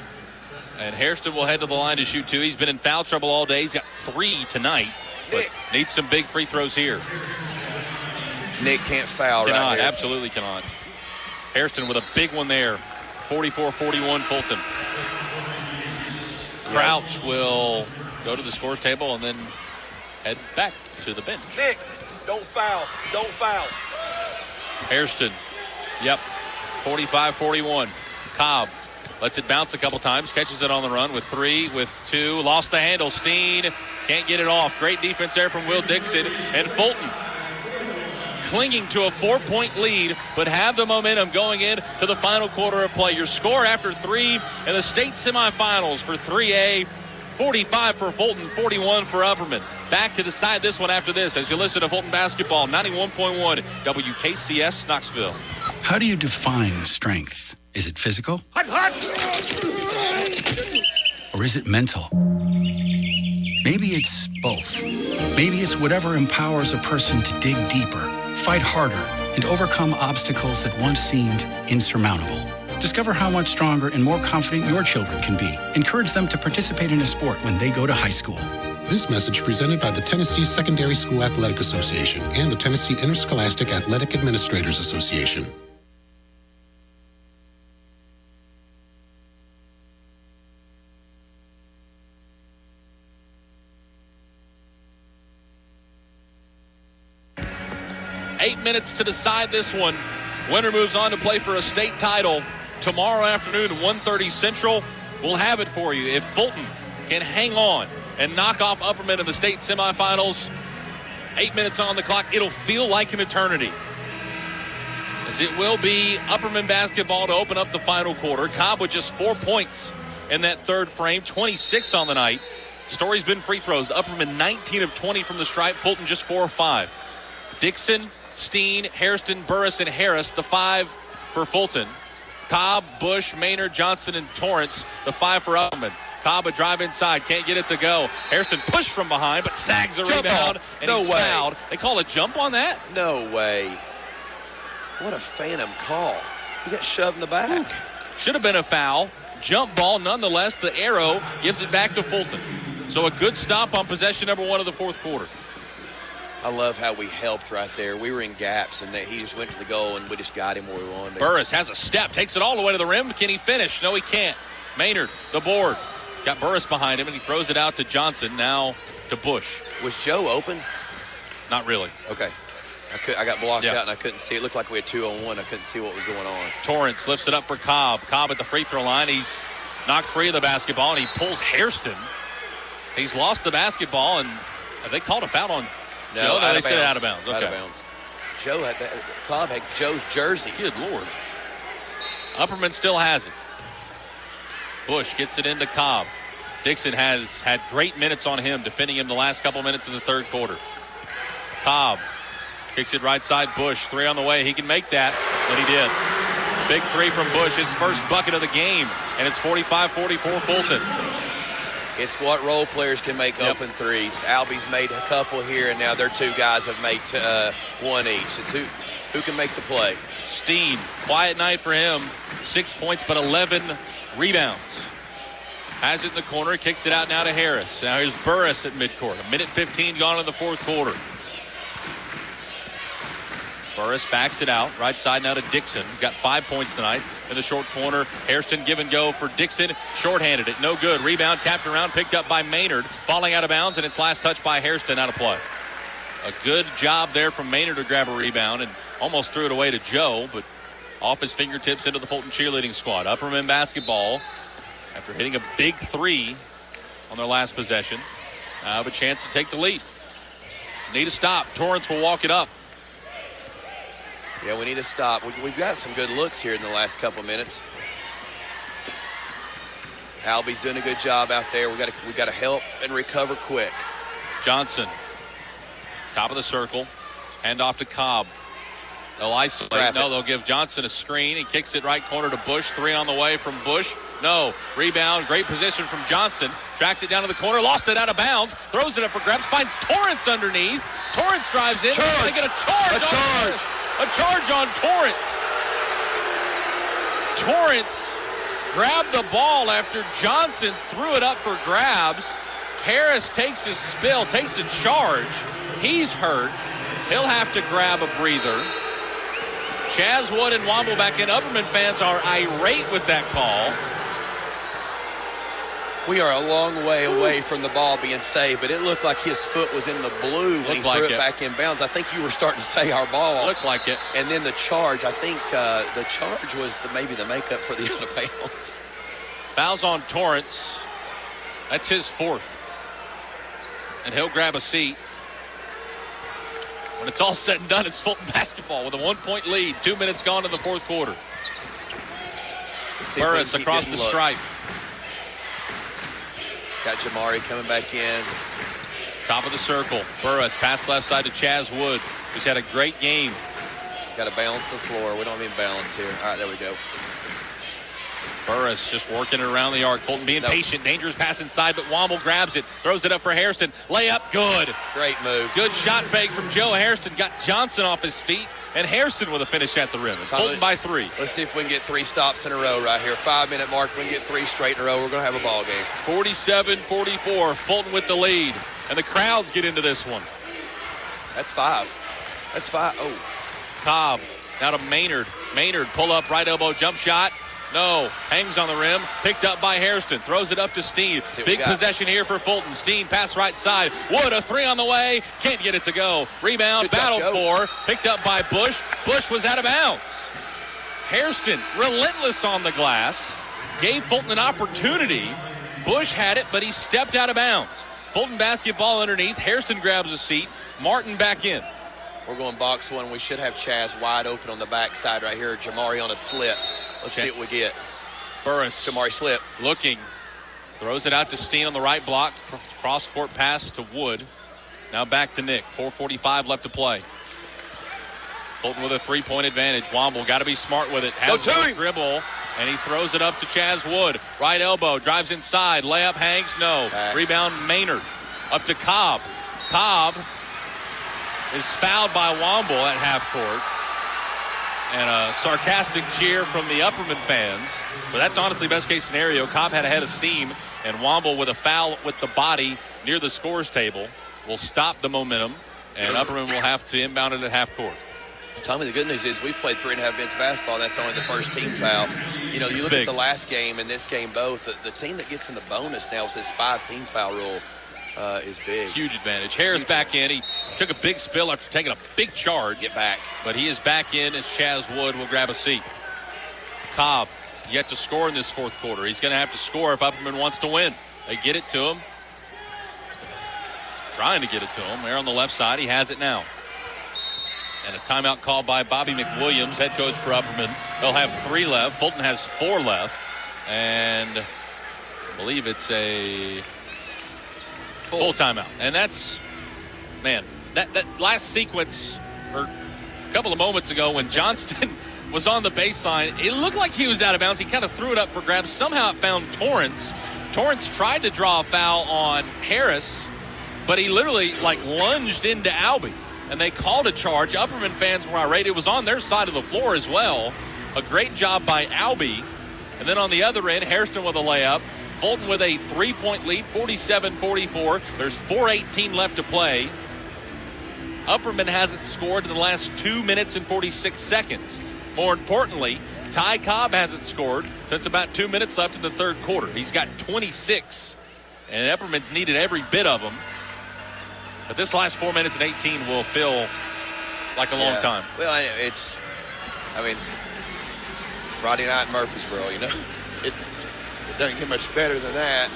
And Hairston will head to the line to shoot 2. He's been in foul trouble all day. He's got 3 tonight. But needs some big free throws here. Nick can't foul right here. Absolutely cannot. Hairston with a big one there. 44-41 Fulton. Crouch will go to the scores table and then head back to the bench. Nick, don't foul. Don't foul. Hairston. Yep. 45-41. Cobb lets it bounce a couple times. Catches it on the run with 3, with 2. Lost the handle. Steen can't get it off. Great defense there from Will Dixon. And Fulton clinging to a 4-point lead, but have the momentum going into the final quarter of play. Your score after 3 in the state semifinals for 3A, 45 for Fulton, 41 for Upperman. Back to decide this one after this as you listen to Fulton Basketball, 91.1 WKCS Knoxville. How do you define strength? Is it physical? Or is it mental? Maybe it's both. Maybe it's whatever empowers a person to dig deeper, fight harder, and overcome obstacles that once seemed insurmountable. Discover how much stronger and more confident your children can be. Encourage them to participate in a sport when they go to high school. This message presented by the Tennessee Secondary School Athletic Association and the Tennessee Interscholastic Athletic Administrators Association. Eight minutes to decide this one. Winner moves on to play for a state title tomorrow afternoon, 1:30 Central. We'll have it for you. If Fulton can hang on and knock off Upperman in the state semifinals, 8 minutes on the clock, it'll feel like an eternity. As it will be Upperman basketball to open up the final quarter. Cobb with just 4 points in that third frame, 26 on the night. Story's been free throws. Upperman 19 of 20 from the stripe. Fulton just 4 of 5. Dixon, Steen, Hairston, Burris, and Harris, the 5 for Fulton. Cobb, Bush, Maynard, Johnson, and Torrance, the 5 for Upperman. Cobb a drive inside, can't get it to go. Hairston pushed from behind, but snags a rebound, and he's fouled. They call a jump on that? No way. What a phantom call. He got shoved in the back. Should have been a foul. Jump ball, nonetheless, the arrow gives it back to Fulton. So a good stop on possession number 1 of the fourth quarter. I love how we helped right there. We were in gaps, and he just went to the goal, and we just got him where we wanted. Burris has a step, takes it all the way to the rim. Can he finish? No, he can't. Maynard, the board. Got Burris behind him, and he throws it out to Johnson, now to Bush. Was Joe open? Not really. Okay. I got blocked out, and I couldn't see. It looked like we had 2-on-1. I couldn't see what was going on. Torrance lifts it up for Cobb. Cobb at the free throw line. He's knocked free of the basketball, and he pulls Hairston. He's lost the basketball, and have they called a foul on Joe? No, they said out of bounds. Okay. Out of bounds. Cobb had Joe's jersey. Good Lord. Upperman still has it. Bush gets it into Cobb. Dixon has had great minutes on him, defending him the last couple minutes of the third quarter. Cobb kicks it right side. Bush, 3 on the way. He can make that, and he did. Big 3 from Bush, his first bucket of the game, and it's 45-44 Fulton. It's what role players can make open threes. Albie's made a couple here, and now their 2 guys have made 1 each. It's who can make the play. Steen, quiet night for him. 6 points, but 11 rebounds. Has it in the corner, kicks it out now to Harris. Now here's Burris at midcourt. 1:15 gone in the fourth quarter. Burris backs it out. Right side now to Dixon. He's got 5 points tonight in the short corner. Hairston give and go for Dixon. Shorthanded it. No good. Rebound tapped around. Picked up by Maynard. Falling out of bounds, and it's last touch by Hairston out of play. A good job there from Maynard to grab a rebound and almost threw it away to Joe, but off his fingertips into the Fulton cheerleading squad. Upperman basketball after hitting a big 3 on their last possession. Have a chance to take the lead. Need a stop. Torrance will walk it up. Yeah, we need to stop. We've got some good looks here in the last couple of minutes. Albie's doing a good job out there. We got to help and recover quick. Johnson, top of the circle, hand off to Cobb. They'll isolate. No, they'll give Johnson a screen. He kicks it right corner to Bush. 3 on the way from Bush. No. Rebound. Great position from Johnson. Tracks it down to the corner. Lost it out of bounds. Throws it up for grabs. Finds Torrance underneath. Torrance drives in. They get a charge on Harris. A charge on Torrance. Torrance grabbed the ball after Johnson threw it up for grabs. Harris takes his spill, takes a charge. He's hurt. He'll have to grab a breather. Chaz Wood and Womble back in. Upperman fans are irate with that call. We are a long way away from the ball being saved, but it looked like his foot was in the blue when he threw it back in bounds. I think you were starting to say our ball. Looked like it. And then the charge, I think the charge was maybe the makeup for the out of bounds. Fouls on Torrance. That's his 4th. And he'll grab a seat. When it's all said and done, it's Fulton basketball with a 1-point lead. 2 minutes gone in the fourth quarter. Burris across the stripe. Got Jamari coming back in. Top of the circle. Burris, pass left side to Chaz Wood, who's had a great game. Got to balance the floor. We don't mean balance here. All right, there we go. Burris just working it around the arc. Fulton being patient. Dangerous pass inside, but Womble grabs it. Throws it up for Hairston. Layup, good. Great move. Good shot fake from Joe. Hairston got Johnson off his feet, and Hairston with a finish at the rim. Fulton by 3. Let's see if we can get 3 stops in a row right here. 5-minute mark. We can get 3 straight in a row. We're going to have a ball game. 47-44. Fulton with the lead. And the crowds get into this one. That's 5. That's 5. Oh. Cobb now to Maynard. Maynard pull up right elbow jump shot. No. Hangs on the rim. Picked up by Hairston. Throws it up to Steen. Big possession here for Fulton. Steen pass right side. Wood a 3 on the way. Can't get it to go. Rebound battled for. Picked up by Bush. Bush was out of bounds. Hairston relentless on the glass. Gave Fulton an opportunity. Bush had it, but he stepped out of bounds. Fulton basketball underneath. Hairston grabs a seat. Martin back in. We're going box 1. We should have Chaz wide open on the backside right here. Jamari on a slip. Let's see what we get. Burris. Jamari slip. Looking. Throws it out to Steen on the right block. Cross-court pass to Wood. Now back to Nick. 4:45 left to play. Fulton with a 3-point advantage. Womble got to be smart with it. Has no dribble, and he throws it up to Chaz Wood. Right elbow. Drives inside. Layup hangs. No. Rebound Maynard. Up to Cobb. Cobb is fouled by Womble at half court. And a sarcastic cheer from the Upperman fans. But that's honestly best case scenario. Cobb had a head of steam, and Womble with a foul with the body near the scores table will stop the momentum, and Upperman will have to inbound it at half court. Tommy, the good news is we've played 3.5 minutes basketball. That's only the first team foul. You know, you look at the last game and this game both. The team that gets in the bonus now with this 5-team foul rule is big. Huge advantage. Harris back in. He took a big spill after taking a big charge. Get back. But he is back in as Chaz Wood will grab a seat. Cobb yet to score in this fourth quarter. He's going to have to score if Upperman wants to win. They get it to him. Trying to get it to him. There on the left side. He has it now. And a timeout called by Bobby McWilliams, head coach for Upperman. They'll have 3 left. Fulton has 4 left. And I believe it's a full timeout. And that's, man, that last sequence, or a couple of moments ago when Johnston was on the baseline, it looked like he was out of bounds. He kind of threw it up for grabs. Somehow it found Torrance. Torrance tried to draw a foul on Harris, but he literally lunged into Albee, and they called a charge. Upperman fans were irate. It was on their side of the floor as well. A great job by Albee. And then on the other end, Hairston with a layup. Fulton with a 3-point lead, 47-44. There's 4:18 left to play. Upperman hasn't scored in the last 2 minutes and 46 seconds. More importantly, Ty Cobb hasn't scored since about 2 minutes left in the third quarter. He's got 26, and Epperman's needed every bit of them. But this last 4 minutes and 18 will feel like a long time. Well, it's, Friday night in Murfreesboro, it doesn't get much better than that.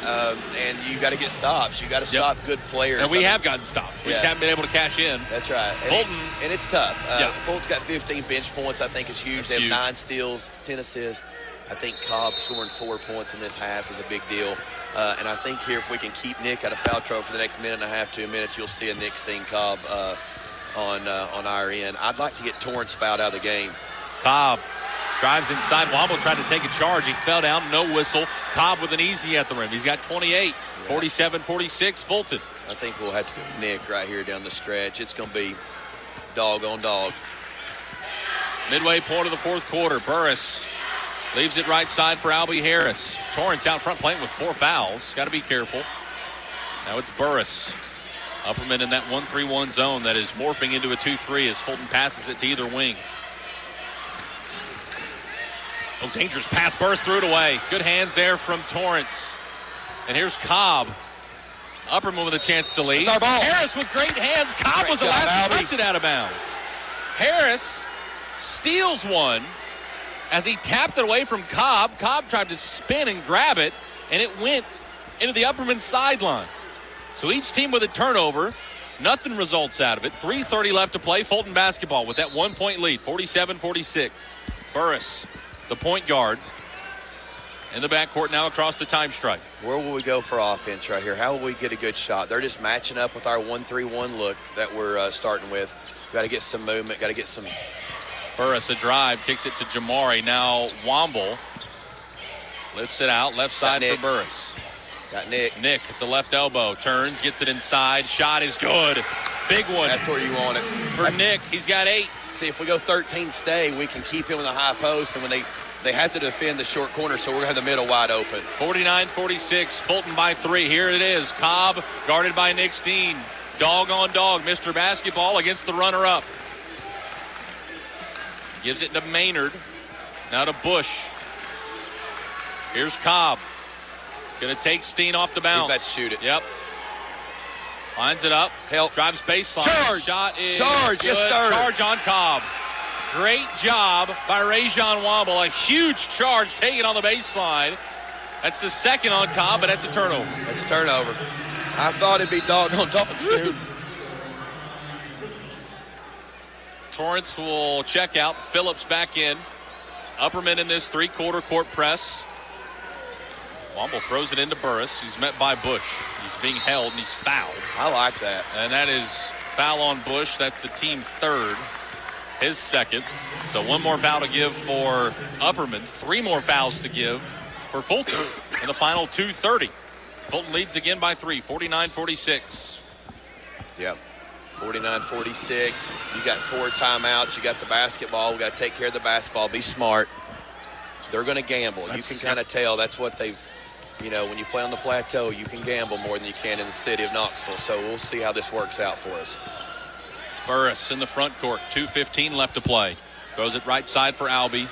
And you got to get stops. You got to stop good players. And we have gotten stops. We just haven't been able to cash in. That's right. Fulton. And it's tough. Fulton's got 15 bench points, I think is huge. They have 9 steals, 10 assists. I think Cobb scoring 4 points in this half is a big deal. And I think here, if we can keep Nick out of foul trouble for the next minute and a half, 2 minutes, you'll see a Nick Steen-Cobb on our end. I'd like to get Torrance fouled out of the game. Cobb drives inside. Womble tried to take a charge. He fell down. No whistle. Cobb with an easy at the rim. He's got 28. 47-46, Fulton. I think we'll have to go Nick right here down the stretch. It's going to be dog on dog. Midway point of the fourth quarter. Burris leaves it right side for Albee Harris. Torrance out front playing with 4 fouls. Got to be careful. Now it's Burris. Upperman in that 1-3-1 zone that is morphing into a 2-3 as Fulton passes it to either wing. Oh, dangerous pass. Burris threw it away. Good hands there from Torrance. And here's Cobb. Upperman with a chance to lead. That's our ball. Harris with great hands. Cobb was the last to touch it out of bounds. Harris steals one as he tapped it away from Cobb. Cobb tried to spin and grab it, and it went into the Upperman sideline. So each team with a turnover. Nothing results out of it. 3:30 left to play. Fulton basketball with that 1-point lead, 47-46. Burris, the point guard, in the backcourt now across the time stripe. Where will we go for offense right here? How will we get a good shot? They're just matching up with our 1-3-1 look that we're starting with. Got to get some movement. Got to get some. Burris, a drive, kicks it to Jamari. Now Womble lifts it out, left side for Burris. Got Nick. Nick at the left elbow, turns, gets it inside. Shot is good. Big one. That's where you want it. For Nick, he's got 8. See, if we go 13 stay, we can keep him in the high post, and when they have to defend the short corner, so we're going to have the middle wide open. 49-46, Fulton by 3. Here it is. Cobb guarded by Nick Steen. Dog on dog, Mr. Basketball against the runner-up. Gives it to Maynard. Now to Bush. Here's Cobb. Going to take Steen off the bounce. He's about to shoot it. Yep. Lines it up. Help. Drives baseline. Charge. Shot is Charge. good. Yes, sir. Charge on Cobb. Great job by Rajon Womble. A huge charge taken on the baseline. That's the second on Cobb, but that's a turnover. That's a turnover. I thought it'd be dog on dog soon. Torrance will check out. Phillips back in. Upperman in this three-quarter court press. Womble throws it into Burris. He's met by Bush. He's being held, and he's fouled. I like that. And that is foul on Bush. That's the team third. His second. So one more foul to give for Upperman. 3 more fouls to give for Fulton in the final 2:30. Fulton leads again by 3, 49-46. Yep. 49-46. You got 4 timeouts. You got the basketball. We got to take care of the basketball. Be smart. They're going to gamble. You can kind of tell that's what they've, when you play on the plateau, you can gamble more than you can in the city of Knoxville. So we'll see how this works out for us. Burris in the front court. 2:15 left to play. Throws it right side for Albee.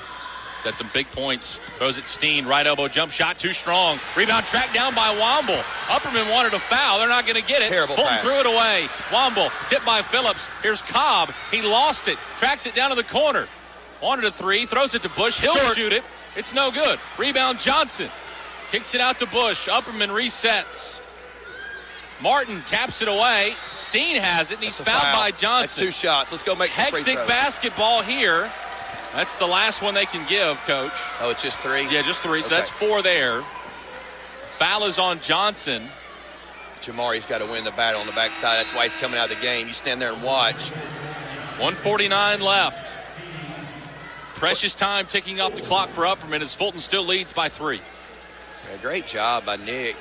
He's had some big points. Throws it Steen. Right elbow jump shot. Too strong. Rebound tracked down by Womble. Upperman wanted a foul. They're not going to get it. Terrible Fulton pass. threw it away. Womble tipped by Phillips. Here's Cobb. He lost it. Tracks it down to the corner. Wanted a 3. Throws it to Bush. He'll shoot it. It's no good. Rebound Johnson. Kicks it out to Bush. Upperman resets. Martin taps it away. Steen has it, and he's fouled by Johnson. That's 2 shots. Let's go make some free throws. Hectic basketball here. That's the last one they can give, Coach. Oh, it's just 3? Yeah, just 3. So that's 4 there. Foul is on Johnson. Jamari's got to win the battle on the backside. That's why he's coming out of the game. You stand there and watch. 1:49 left. Precious time ticking off the clock for Upperman as Fulton still leads by 3. Yeah, great job by Nick.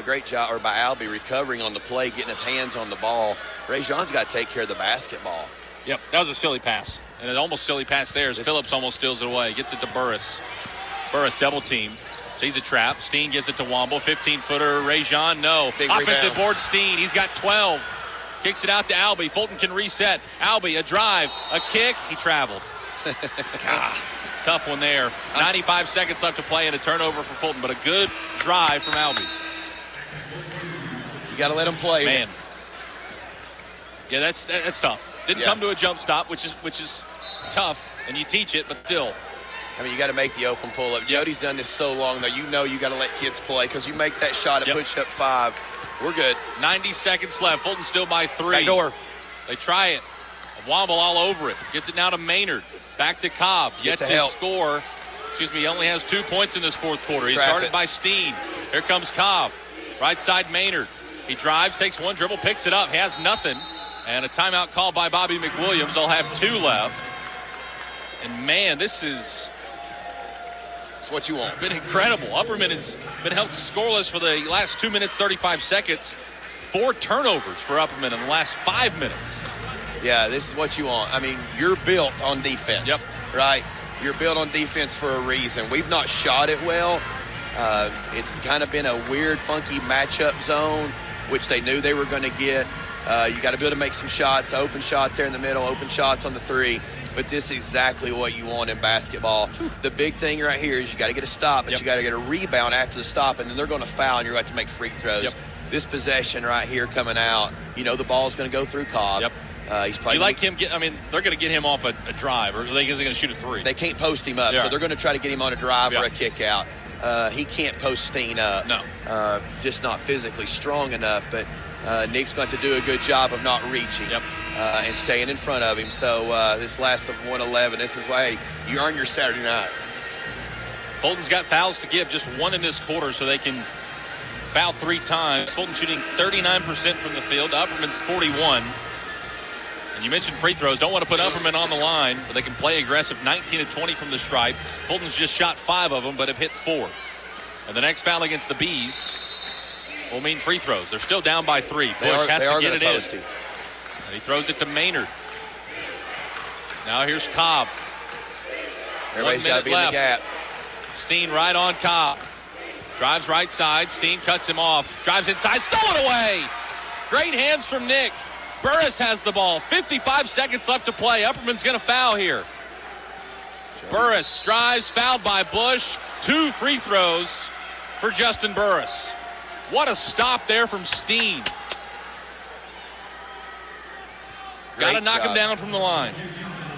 Great job by Albie recovering on the play, getting his hands on the ball. Ray John's got to take care of the basketball. Yep, that was a silly pass. And an almost silly pass there as Phillips almost steals it away. Gets it to Burris. Burris double teamed. Sees a trap. Steen gives it to Womble. 15-footer. Ray John, no. Big offensive rebound. board, Steen. He's got 12. Kicks it out to Albie. Fulton can reset. Albie, a drive, a kick. He traveled. Tough one there. 95 seconds left to play and a turnover for Fulton, but a good drive from Albie. You got to let him play. Man. Yeah, that's tough. Didn't come to a jump stop, which is tough, and you teach it, but still. I mean, you got to make the open pull-up. Jody's done this so long, though. You got to let kids play because you make that shot, it puts you up 5. We're good. 90 seconds left. Fulton still by 3. Back door. They try it. Womble all over it. Gets it now to Maynard. Back to Cobb. Yet to score. He only has 2 points in this fourth quarter. He started by Steen. Here comes Cobb. Right side Maynard. He drives, takes one dribble, picks it up, has nothing. And a timeout called by Bobby McWilliams. They'll have 2 left. And, man, this is... It's what you want. Been incredible. Upperman has been held scoreless for the last 2 minutes, 35 seconds. 4 turnovers for Upperman in the last 5 minutes. Yeah, this is what you want. I mean, you're built on defense. Yep. Right? You're built on defense for a reason. We've not shot it well. It's kind of been a weird, funky matchup zone, which they knew they were going to get. You got to be able to make some shots, open shots there in the middle, open shots on the 3. But this is exactly what you want in basketball. The big thing right here is you got to get a stop, but you got to get a rebound after the stop, and then they're going to foul, and you're going to have to make free throws. Yep. This possession right here coming out, the ball's going to go through Cobb. Yep. He's probably they're going to get him off a drive, or are they going to shoot a 3? They can't post him up, so they're going to try to get him on a drive or a kick out. He can't post Steen up. No. Just not physically strong enough, but Nick's going to do a good job of not reaching and staying in front of him. So this last of 111, this is why you earn your Saturday night. Fulton's got fouls to give, just 1 in this quarter, so they can foul 3 times. Fulton shooting 39% from the field. Upperman's 41. And you mentioned free throws. Don't want to put Upperman on the line, but they can play aggressive. 19 of 20 from the stripe. Fulton's just shot 5 of them, but have hit 4. And the next foul against the Bees will mean free throws. They're still down by 3. Bush has to get it in. And he throws it to Maynard. Now here's Cobb. Everybody's got to be in the gap. Steen right on Cobb. Drives right side. Steen cuts him off. Drives inside. Stolen away. Great hands from Nick. Burris has the ball. 55 seconds left to play. Upperman's going to foul here. Burris drives, fouled by Bush. 2 free throws for Justin Burris. What a stop there from Steen. Got to knock him down from the line.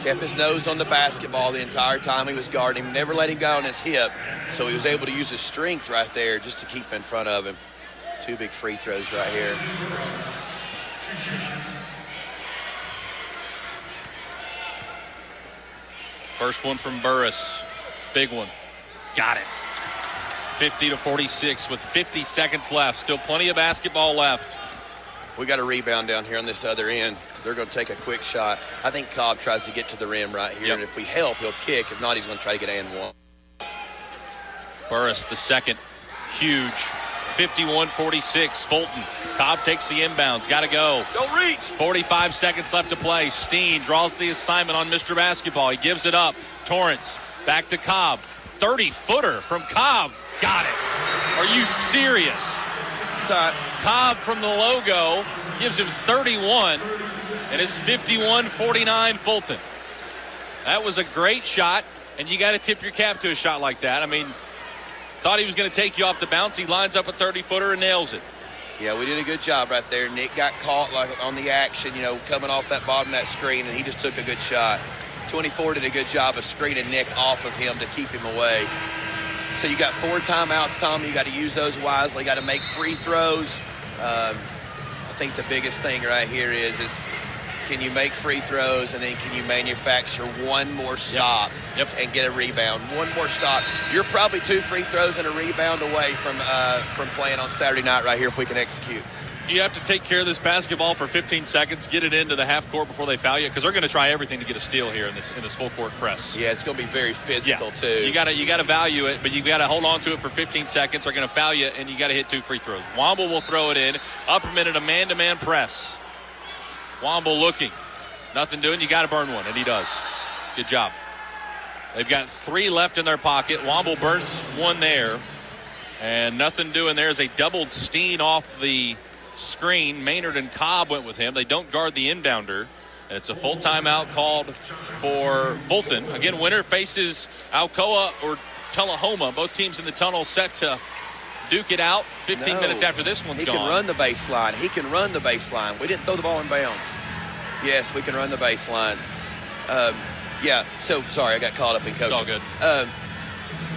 Kept his nose on the basketball the entire time he was guarding him. Never let him go on his hip. So he was able to use his strength right there just to keep in front of him. 2 big free throws right here. First one from Burris. Big one. Got it. 50-46 with 50 seconds left. Still plenty of basketball left. We got a rebound down here on this other end. They're going to take a quick shot. I think Cobb tries to get to the rim right here. And if we help, he'll kick. If not, he's going to try to get and one. Burris, the second. Huge. 51-46. Fulton. Cobb takes the inbounds. Got to go. Don't reach. 45 seconds left to play. Steen draws the assignment on Mr. Basketball. He gives it up. Torrance back to Cobb. 30-footer from Cobb. Got it. Are you serious? Cobb from the logo gives him 31, and it's 51-49 Fulton. That was a great shot, and you got to tip your cap to a shot like that. I mean, thought he was going to take you off the bounce. He lines up a 30-footer and nails it. Yeah, we did a good job right there. Nick got caught on the action, coming off that bottom of that screen, and he just took a good shot. 24 did a good job of screening Nick off of him to keep him away. So you got 4 timeouts, Tom. You got to use those wisely. You got to make free throws. I think the biggest thing right here is can you make free throws, and then can you manufacture one more stop and get a rebound? One more stop. You're probably 2 free throws and a rebound away from playing on Saturday night right here if we can execute. You have to take care of this basketball for 15 seconds, get it into the half court before they foul you, because they're going to try everything to get a steal here in this full court press. Yeah, it's going to be very physical too. You got to value it, but you got to hold on to it for 15 seconds. They're going to foul you, and you got to hit 2 free throws. Womble will throw it in. Upperman at a man-to-man press. Womble looking, nothing doing. You got to burn one, and he does. Good job. They've got 3 left in their pocket. Womble burns one there, and nothing doing. There's a doubled Steen off the screen. Maynard and Cobb went with him. They don't guard the inbounder. And it's a full timeout called for Fulton. Again, winner faces Alcoa or Tullahoma. Both teams in the tunnel set to duke it out 15 minutes after this one's gone. He can run the baseline. He can run the baseline. We didn't throw the ball in bounds. Yes, we can run the baseline. So sorry, I got caught up in coaching. It's all good.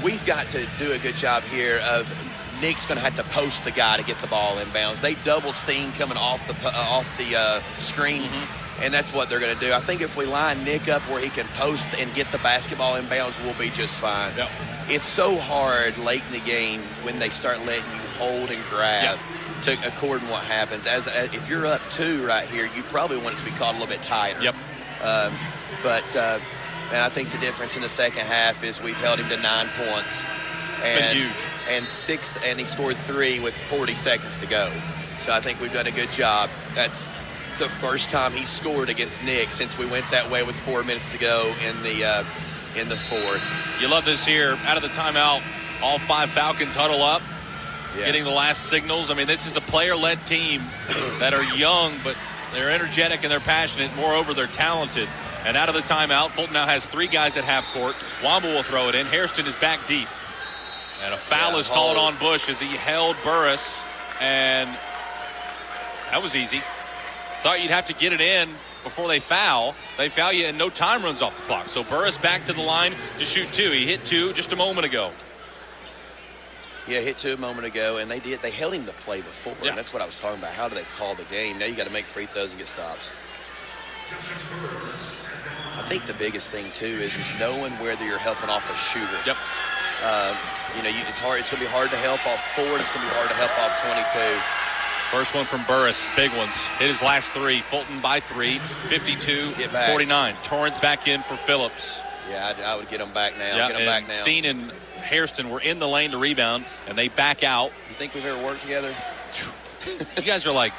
We've got to do a good job here of Nick's going to have to post the guy to get the ball in bounds. They doubled Steen coming off the screen, and that's what they're going to do. I think if we line Nick up where he can post and get the basketball in bounds, we'll be just fine. Yep. It's so hard late in the game when they start letting you hold and grab to according what happens. As if you're up 2 right here, you probably want it to be called a little bit tighter. Yep. And I think the difference in the second half is we've held him to 9 points. It's been huge. And he scored 3 with 40 seconds to go. So I think we've done a good job. That's the first time he scored against Nick since we went that way with 4 minutes to go in the fourth. You love this here. Out of the timeout, all 5 Falcons huddle up, getting the last signals. I mean, this is a player-led team that are young, but they're energetic and they're passionate. Moreover, they're talented. And out of the timeout, Fulton now has 3 guys at half court. Womble will throw it in. Hairston is back deep. And a foul is called on Bush as he held Burris, and that was easy. Thought you'd have to get it in before they foul. They foul you, and no time runs off the clock. So Burris back to the line to shoot 2. He hit 2 just a moment ago. Yeah, hit 2 a moment ago, and they held him to play before. Yeah. And that's what I was talking about. How do they call the game? Now you got to make free throws and get stops. I think the biggest thing too is just knowing whether you're helping off a shooter. Yep. It's hard. It's going to be hard to help off 4. It's going to be hard to help off 22. First one from Burris, big ones. Hit his last 3. Fulton by 3, 52-49. Torrance back in for Phillips. Yeah, I would get them back now. Yeah, get them back now. Steen and Hairston were in the lane to rebound, and they back out. You think we've ever worked together? You guys are like,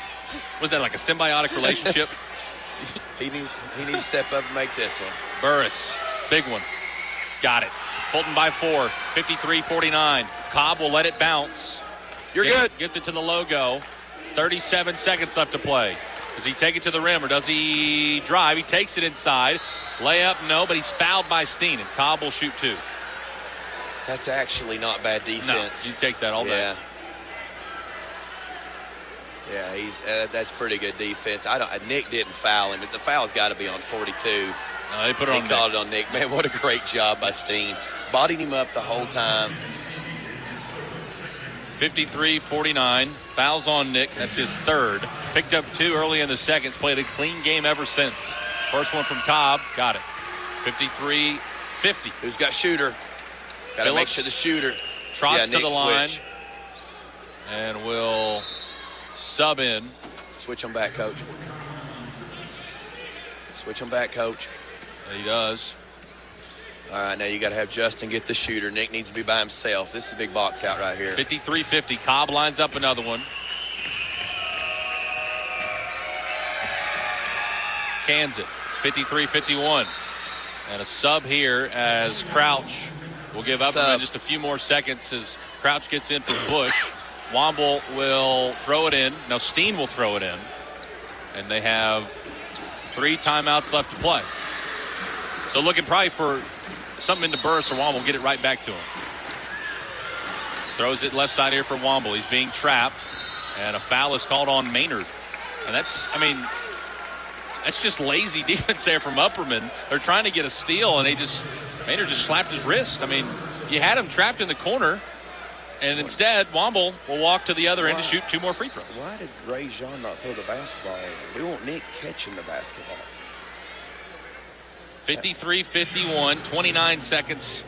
was that like a symbiotic relationship? He needs to step up and make this one. Burris, big one. Got it. Fulton by 4, 53-49. Cobb will let it bounce. You're good. Gets it to the logo. 37 seconds left to play. Does he take it to the rim or does he drive? He takes it inside. Layup, no, but he's fouled by Steen, and Cobb will shoot 2. That's actually not bad defense. No, you take that all day. Yeah, he's that's pretty good defense. Nick didn't foul him, but the foul's got to be on 42. No, they put it on Nick. He called it on Nick. Man, what a great job by Steen. Bodied him up the whole time. 53-49. Fouls on Nick. That's his 3rd. Picked up 2 early in the seconds. Played a clean game ever since. First one from Cobb. Got it. 53-50. Who's got shooter? Got to make sure the shooter. Trots to the line. Switch. And will sub in. Switch them back, coach. Switch them back, coach. And he does. All right, now you got to have Justin get the shooter. Nick needs to be by himself. This is a big box out right here. 53-50. Cobb lines up another one. Cans it. 53-51. And a sub here as Crouch will give up in just a few more seconds as Crouch gets in for Bush. Womble will throw it in. Now Steen will throw it in. And they have 3 timeouts left to play. So looking probably for something into Burris or Womble, get it right back to him. Throws it left side here for Womble. He's being trapped. And a foul is called on Maynard. And that's just lazy defense there from Upperman. They're trying to get a steal, and Maynard just slapped his wrist. I mean, you had him trapped in the corner. And instead, Womble will walk to the other end to shoot 2 more free throws. Why did Ray Jean not throw the basketball? We want Nick catching the basketball. 53-51, 29 seconds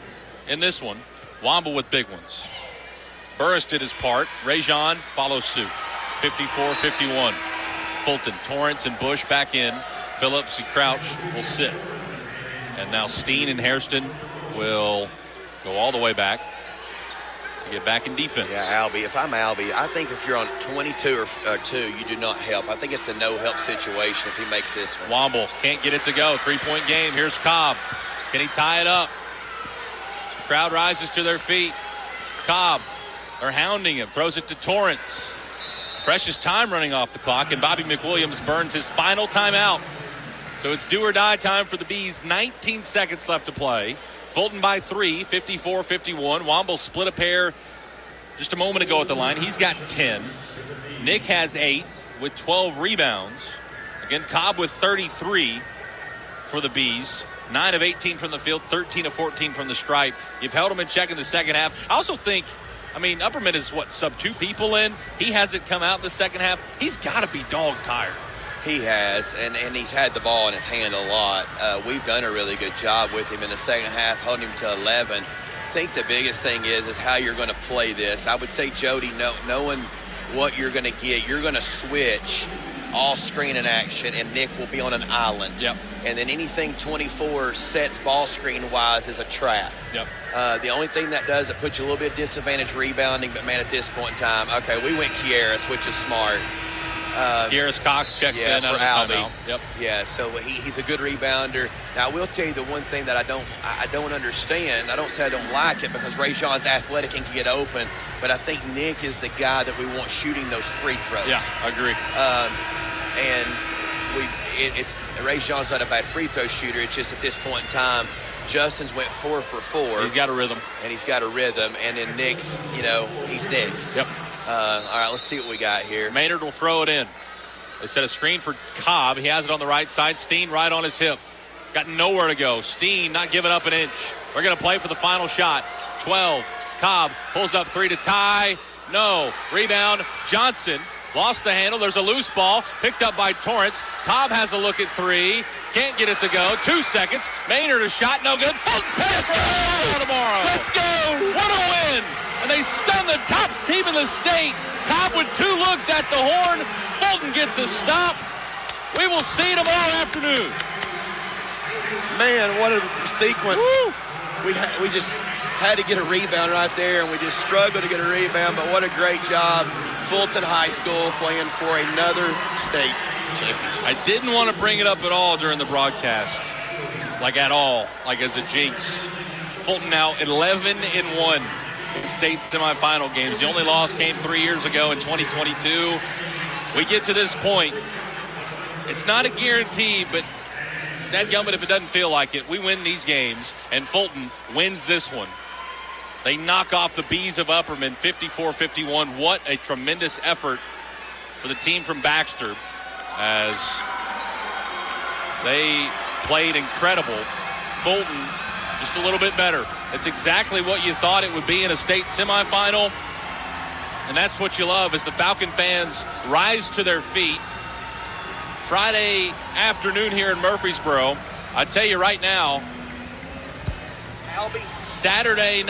in this one. Womble with big ones. Burris did his part. Ray Jean follows suit. 54-51. Fulton, Torrance, and Bush back in. Phillips and Crouch will sit. And now Steen and Hairston will go all the way back to get back in defense. Yeah, Albie, if I'm Albie, I think if you're on 22 or 2, you do not help. I think it's a no-help situation if he makes this one. Womble can't get it to go. 3-point game. Here's Cobb. Can he tie it up? Crowd rises to their feet. Cobb, they're hounding him. Throws it to Torrance. Precious time running off the clock, and Bobby McWilliams burns his final timeout. So it's do or die time for the Bees. 19 seconds left to play. Fulton by 3, 54-51. Womble split a pair just a moment ago at the line. He's got 10. Nick has 8 with 12 rebounds. Again, Cobb with 33 for the Bees. 9 of 18 from the field, 13 of 14 from the stripe. You've held him in check in the second half. I also think, Upperman is sub 2 people in. He hasn't come out in the second half. He's got to be dog tired. He has, and he's had the ball in his hand a lot. We've done a really good job with him in the second half, holding him to 11. I think the biggest thing is how you're going to play this. I would say, Jody, knowing what you're going to get, you're going to switch all screen and action, and Nick will be on an island. Yep. And then anything 24 sets ball screen-wise is a trap. Yep. The only thing that does, it puts you a little bit disadvantage rebounding, but, man, at this point in time, okay, we went Kieras, which is smart. Kieras Cox checks in out of the timeout. Yep. Yeah, so he's a good rebounder. Now, I will tell you the one thing that I don't understand. I don't say I don't like it because Ray Jean's athletic and can get open, but I think Nick is the guy that we want shooting those free throws. Yeah, I agree. And Ray Jean's not a bad free throw shooter. It's just at this point in time, Justin's went 4 for 4. He's got a rhythm. And then Nick's, he's Nick. Yep. All right, let's see what we got here. Maynard will throw it in. They set a screen for Cobb. He has it on the right side. Steen right on his hip. Got nowhere to go. Steen not giving up an inch. We're going to play for the final shot. 12. Cobb pulls up 3 to tie. No. Rebound. Johnson lost the handle. There's a loose ball picked up by Torrance. Cobb has a look at 3. Can't get it to go. 2 seconds. Maynard a shot. No good. Fulton pass tomorrow. Let's go. What a win. And they stun the top team in the state. Cobb with 2 looks at the horn. Fulton gets a stop. We will see tomorrow afternoon. Man, what a sequence. Woo. We just had to get a rebound right there, and we just struggled to get a rebound, but what a great job. Fulton High School playing for another state championship. I didn't want to bring it up at all during the broadcast. At all. As a jinx. Fulton now 11-1. In state semifinal games. The only loss came 3 years ago in 2022. We get to this point. It's not a guarantee, but dadgummit if it doesn't feel like it. We win these games, and Fulton wins this one. They knock off the Bees of Upperman 54-51. What a tremendous effort for the team from Baxter as they played incredible. Fulton just a little bit better. It's exactly what you thought it would be in a state semifinal. And that's what you love as the Falcon fans rise to their feet. Friday afternoon here in Murfreesboro. I tell you right now, Saturday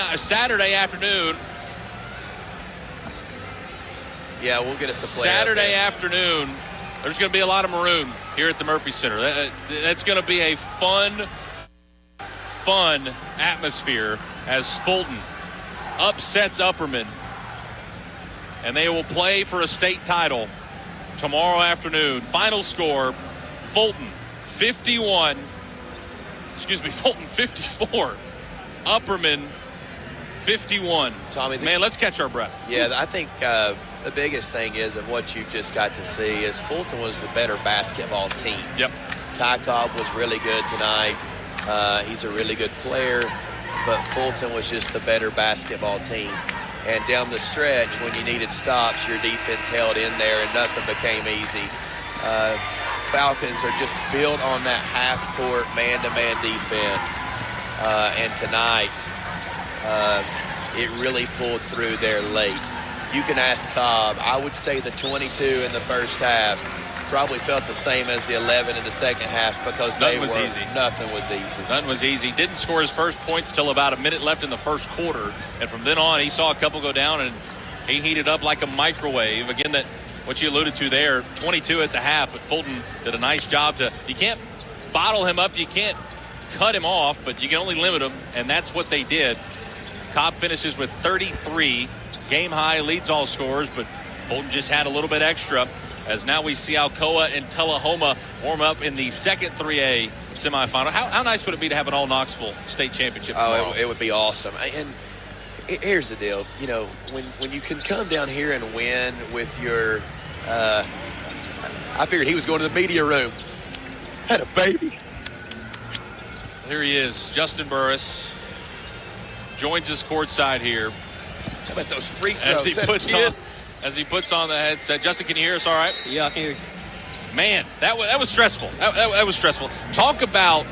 afternoon. Yeah, we'll get us a play. Saturday afternoon, there's going to be a lot of maroon here at the Murphy Center. That's going to be a fun atmosphere as Fulton upsets Upperman, and they will play for a state title tomorrow afternoon. Final score, Fulton 54, Upperman 51. Tommy, man, let's catch our breath. Yeah, I think the biggest thing is of what you just got to see is Fulton was the better basketball team. Yep. Ty Cobb was really good tonight. He's a really good player, but Fulton was just the better basketball team. And down the stretch, when you needed stops, your defense held in there and nothing became easy. Falcons are just built on that half-court man-to-man defense. And tonight, it really pulled through there late. You can ask Cobb. I would say the 22 in the first half probably felt the same as the 11 in the second half because nothing was easy. Nothing was easy. Nothing was easy. Didn't score his first points till about a minute left in the first quarter. And from then on, he saw a couple go down, and he heated up like a microwave. Again, that what you alluded to there, 22 at the half, but Fulton did a nice job you can't bottle him up, you can't cut him off, but you can only limit him, and that's what they did. Cobb finishes with 33. Game high, leads all scorers, but Fulton just had a little bit extra, as now we see Alcoa and Tullahoma warm up in the second 3A semifinal. How nice would it be to have an all-Knoxville state championship tomorrow? It would be awesome. And here's the deal. You know, when you can come down here and win with your I figured he was going to the media room. Had a baby. Here he is, Justin Burris. Joins us courtside here. How about those free throws? As he puts on the headset. Justin, can you hear us all right? Yeah, I can hear you. Man, that was stressful. That was stressful. Talk about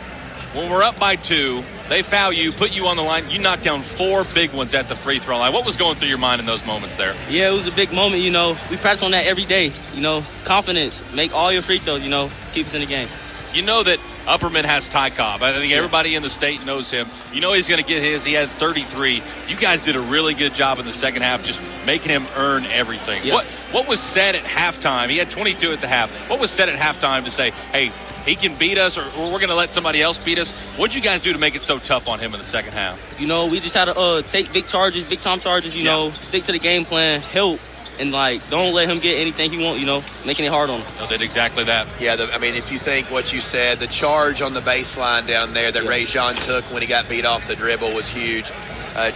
when we're up by 2, they foul you, put you on the line. You knocked down 4 big ones at the free throw line. What was going through your mind in those moments there? Yeah, it was a big moment, you know. We practice on that every day, you know. Confidence. Make all your free throws, you know. Keep us in the game. You know that Upperman has Ty Cobb. I think everybody in the state knows him. You know he's going to get his. He had 33. You guys did a really good job in the second half just making him earn everything. Yeah. What was said at halftime? He had 22 at the half. What was said at halftime to say, hey, he can beat us or we're going to let somebody else beat us? What did you guys do to make it so tough on him in the second half? You know, we just had to take big time charges, you know, stick to the game plan, help. And, don't let him get anything he wants, you know, making it hard on him. No, did exactly that. Yeah, if you think what you said, the charge on the baseline down there that Rajon took when he got beat off the dribble was huge.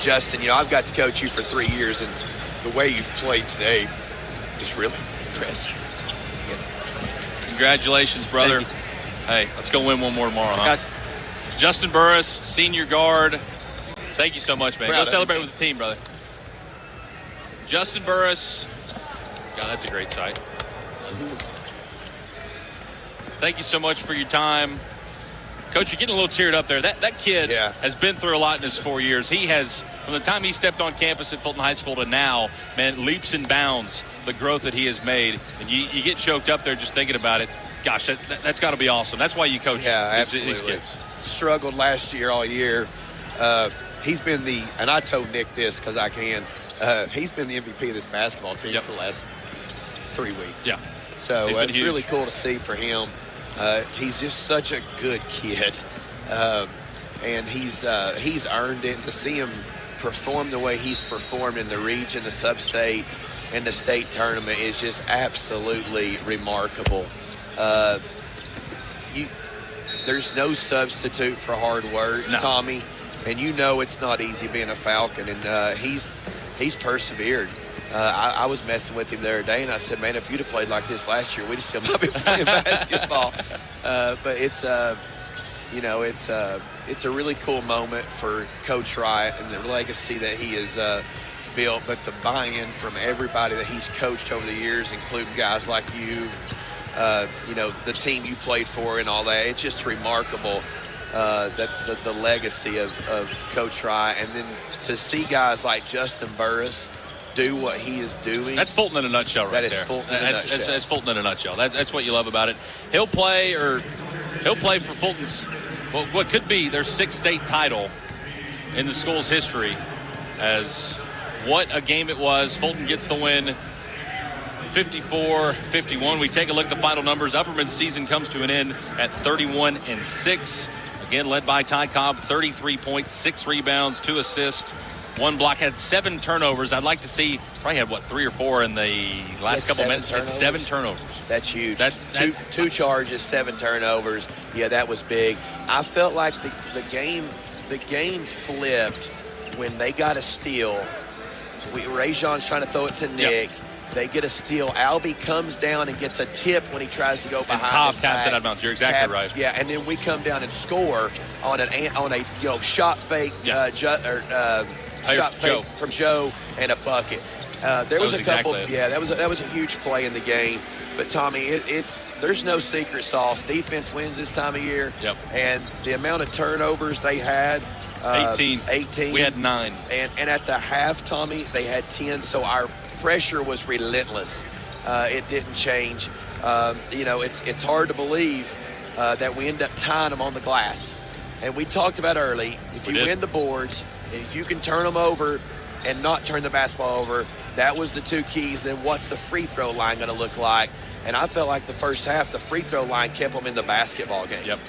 Justin, you know, I've got to coach you for 3 years, and the way you've played today is really impressive. Yeah. Congratulations, brother. Hey, let's go win one more tomorrow, huh? Gotcha. Justin Burris, senior guard. Thank you so much, man. Go celebrate with the team, brother. Justin Burris. God, that's a great sight. Thank you so much for your time. Coach, you're getting a little teared up there. That kid has been through a lot in his 4 years. He has, from the time he stepped on campus at Fulton High School to now, man, leaps and bounds the growth that he has made. And you get choked up there just thinking about it. Gosh, that's got to be awesome. That's why you coach these kids. Struggled last year all year. He's been and I told Nick this because I can, he's been the MVP of this basketball team for the last 3 weeks. Yeah. So it's really cool to see for him. He's just such a good kid. And he's earned it. To see him perform the way he's performed in the region, the sub-state, and the state tournament is just absolutely remarkable. There's no substitute for hard work, Tommy. And you know it's not easy being a Falcon. And he's persevered. I was messing with him the other day, and I said, man, if you'd have played like this last year, we'd have still not been playing basketball. But it's a really cool moment for Coach Wright and the legacy that he has built, but the buy-in from everybody that he's coached over the years, including guys like you, the team you played for and all that. It's just remarkable that the legacy of Coach Wright. And then to see guys like Justin Burris do what he is doing. That's Fulton in a nutshell right there. That is Fulton in a nutshell. That's Fulton in a nutshell. That's what you love about it. He'll play for Fulton's, what could be their 6th state title in the school's history. As what a game it was. Fulton gets the win 54-51. We take a look at the final numbers. Upperman's season comes to an end at 31-6. Again, led by Ty Cobb, 33 points, 6 rebounds, 2 assists, 1 block, had 7 turnovers. I'd like to see, probably had 3 or 4 in the last couple minutes. Had 7 turnovers. That's huge. Two charges, 7 turnovers. Yeah, that was big. I felt like the game flipped when they got a steal. Rajon's trying to throw it to Nick. Yep. They get a steal. Albie comes down and gets a tip when he tries to go behind. Cobb taps it out of bounds. You're exactly right. Yeah, and then we come down and score on a shot fake, shot fake from Joe and a bucket. There was a couple. That was a huge play in the game. But Tommy, there's no secret sauce. Defense wins this time of year. Yep. And the amount of turnovers they had, 18. We had 9. And at the half, Tommy, they had 10, so our pressure was relentless. It didn't change. It's hard to believe that we end up tying them on the glass. And we talked about early, if you win the boards, and if you can turn them over and not turn the basketball over, that was the 2 keys. Then what's the free throw line going to look like? And I felt like the first half, the free throw line kept them in the basketball game. Yep.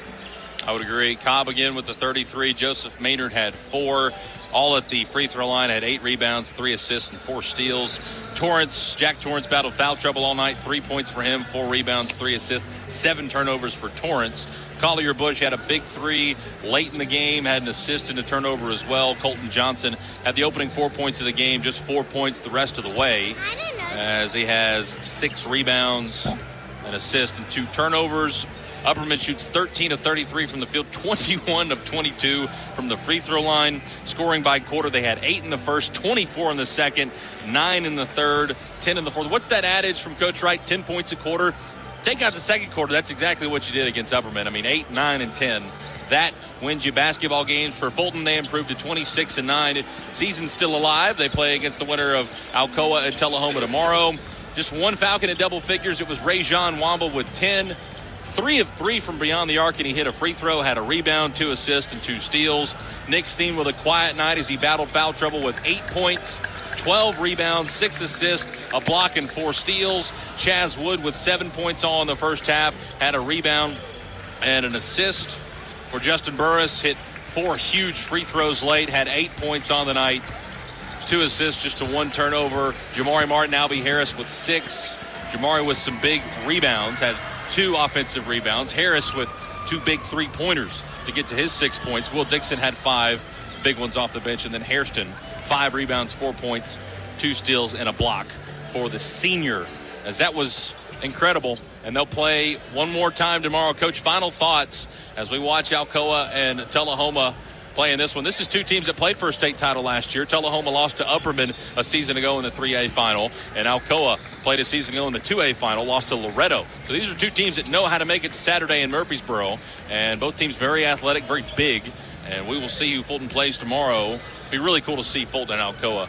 I would agree. Cobb again with the 33. Joseph Maynard had 4. All at the free throw line, had 8 rebounds, 3 assists, and 4 steals. Jack Torrance battled foul trouble all night. 3 points for him, 4 rebounds, 3 assists, 7 turnovers for Torrance. Collier Bush had a big 3 late in the game, had an assist and a turnover as well. Colton Johnson had the opening 4 points of the game, just 4 points the rest of the way, as he has 6 rebounds, an assist, and 2 turnovers. Upperman shoots 13 of 33 from the field, 21 of 22 from the free throw line. Scoring by quarter, they had 8 in the first, 24 in the second, 9 in the third, 10 in the fourth. What's that adage from Coach Wright? 10 points a quarter. Take out the second quarter. That's exactly what you did against Upperman. I mean, 8, 9, and 10. That wins you basketball games. For Fulton, they improved to 26-9. Season's still alive. They play against the winner of Alcoa and Tullahoma tomorrow. Just one Falcon in double figures. It was Rajon Wamba with 10. 3 of 3 from beyond the arc, and he hit a free throw, had a rebound, 2 assists, and 2 steals. Nick Steen with a quiet night as he battled foul trouble with 8 points, 12 rebounds, 6 assists, a block, and 4 steals. Chaz Wood with 7 points all in the first half, had a rebound and an assist. For Justin Burris, hit 4 huge free throws late, had 8 points on the night, 2 assists, just a 1 turnover. Jamari Martin, Albie Harris with 6. Jamari with some big rebounds, had 2 offensive rebounds. Harris with 2 big 3-pointers to get to his 6 points. Will Dixon had 5 big ones off the bench. And then Hairston, 5 rebounds, 4 points, 2 steals, and a block for the senior, as that was incredible. And they'll play one more time tomorrow. Coach, final thoughts as we watch Alcoa and Tullahoma playing this one. This is 2 teams that played for a state title last year. Tullahoma lost to Upperman a season ago in the 3A final, and Alcoa played a season ago in the 2A final, lost to Loretto. So these are 2 teams that know how to make it to Saturday in Murfreesboro, and both teams very athletic, very big, and we will see who Fulton plays tomorrow. It'd be really cool to see Fulton and Alcoa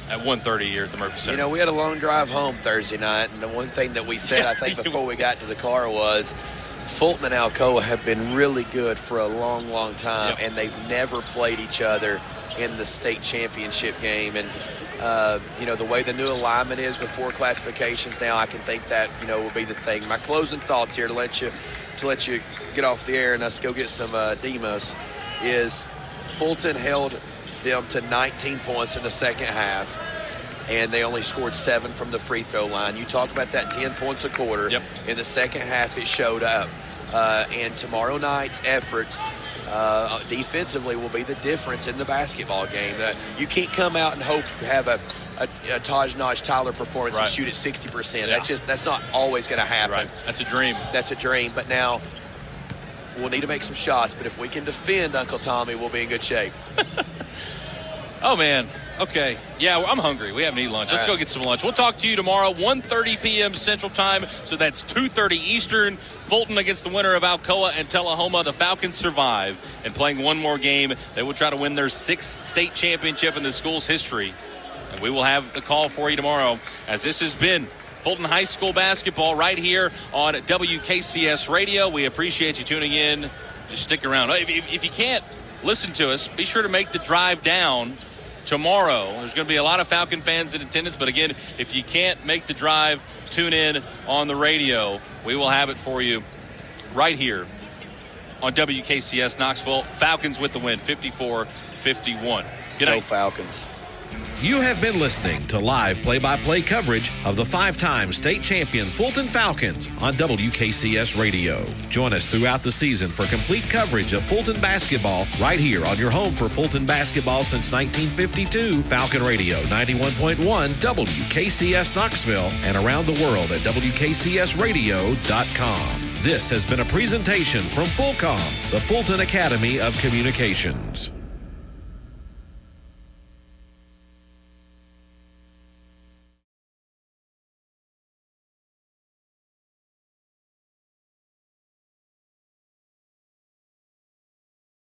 at 1:30 here at the Murphy Center. You know, we had a long drive home Thursday night, and the one thing that we said, I think, before we got to the car was Fulton and Alcoa have been really good for a long, long time, and they've never played each other in the state championship game. And, the way the new alignment is with 4 classifications now, I can think that, will be the thing. My closing thoughts here to let you get off the air and us go get some demos is Fulton held them to 19 points in the second half, and they only scored 7 from the free throw line. You talk about that 10 points a quarter. In the second half, it showed up. And tomorrow night's effort defensively will be the difference in the basketball game. You can't come out and hope to have a Taj Naj Tyler performance and shoot at 60%. That's not always going to happen. Right. That's a dream. That's a dream. But now we'll need to make some shots. But if we can defend Uncle Tommy, we'll be in good shape. Oh, man. Okay. Yeah, I'm hungry. We haven't eaten lunch. Let's go get some lunch. We'll talk to you tomorrow, 1:30 p.m. Central Time. So that's 2:30 Eastern. Fulton against the winner of Alcoa and Tullahoma. The Falcons survive and playing one more game. They will try to win their 6th state championship in the school's history. And we will have the call for you tomorrow, as this has been Fulton High School basketball right here on WKCS Radio. We appreciate you tuning in. Just stick around. If you can't listen to us, be sure to make the drive down tomorrow. There's going to be a lot of Falcon fans in attendance, but again, if you can't make the drive, tune in on the radio. We will have it for you right here on WKCS Knoxville. Falcons with the win, 54-51. Good night. Go Falcons. You have been listening to live play-by-play coverage of the 5-time state champion Fulton Falcons on WKCS Radio. Join us throughout the season for complete coverage of Fulton basketball right here on your home for Fulton basketball since 1952. Falcon Radio 91.1 WKCS Knoxville and around the world at WKCSradio.com. This has been a presentation from Fulcom, the Fulton Academy of Communications.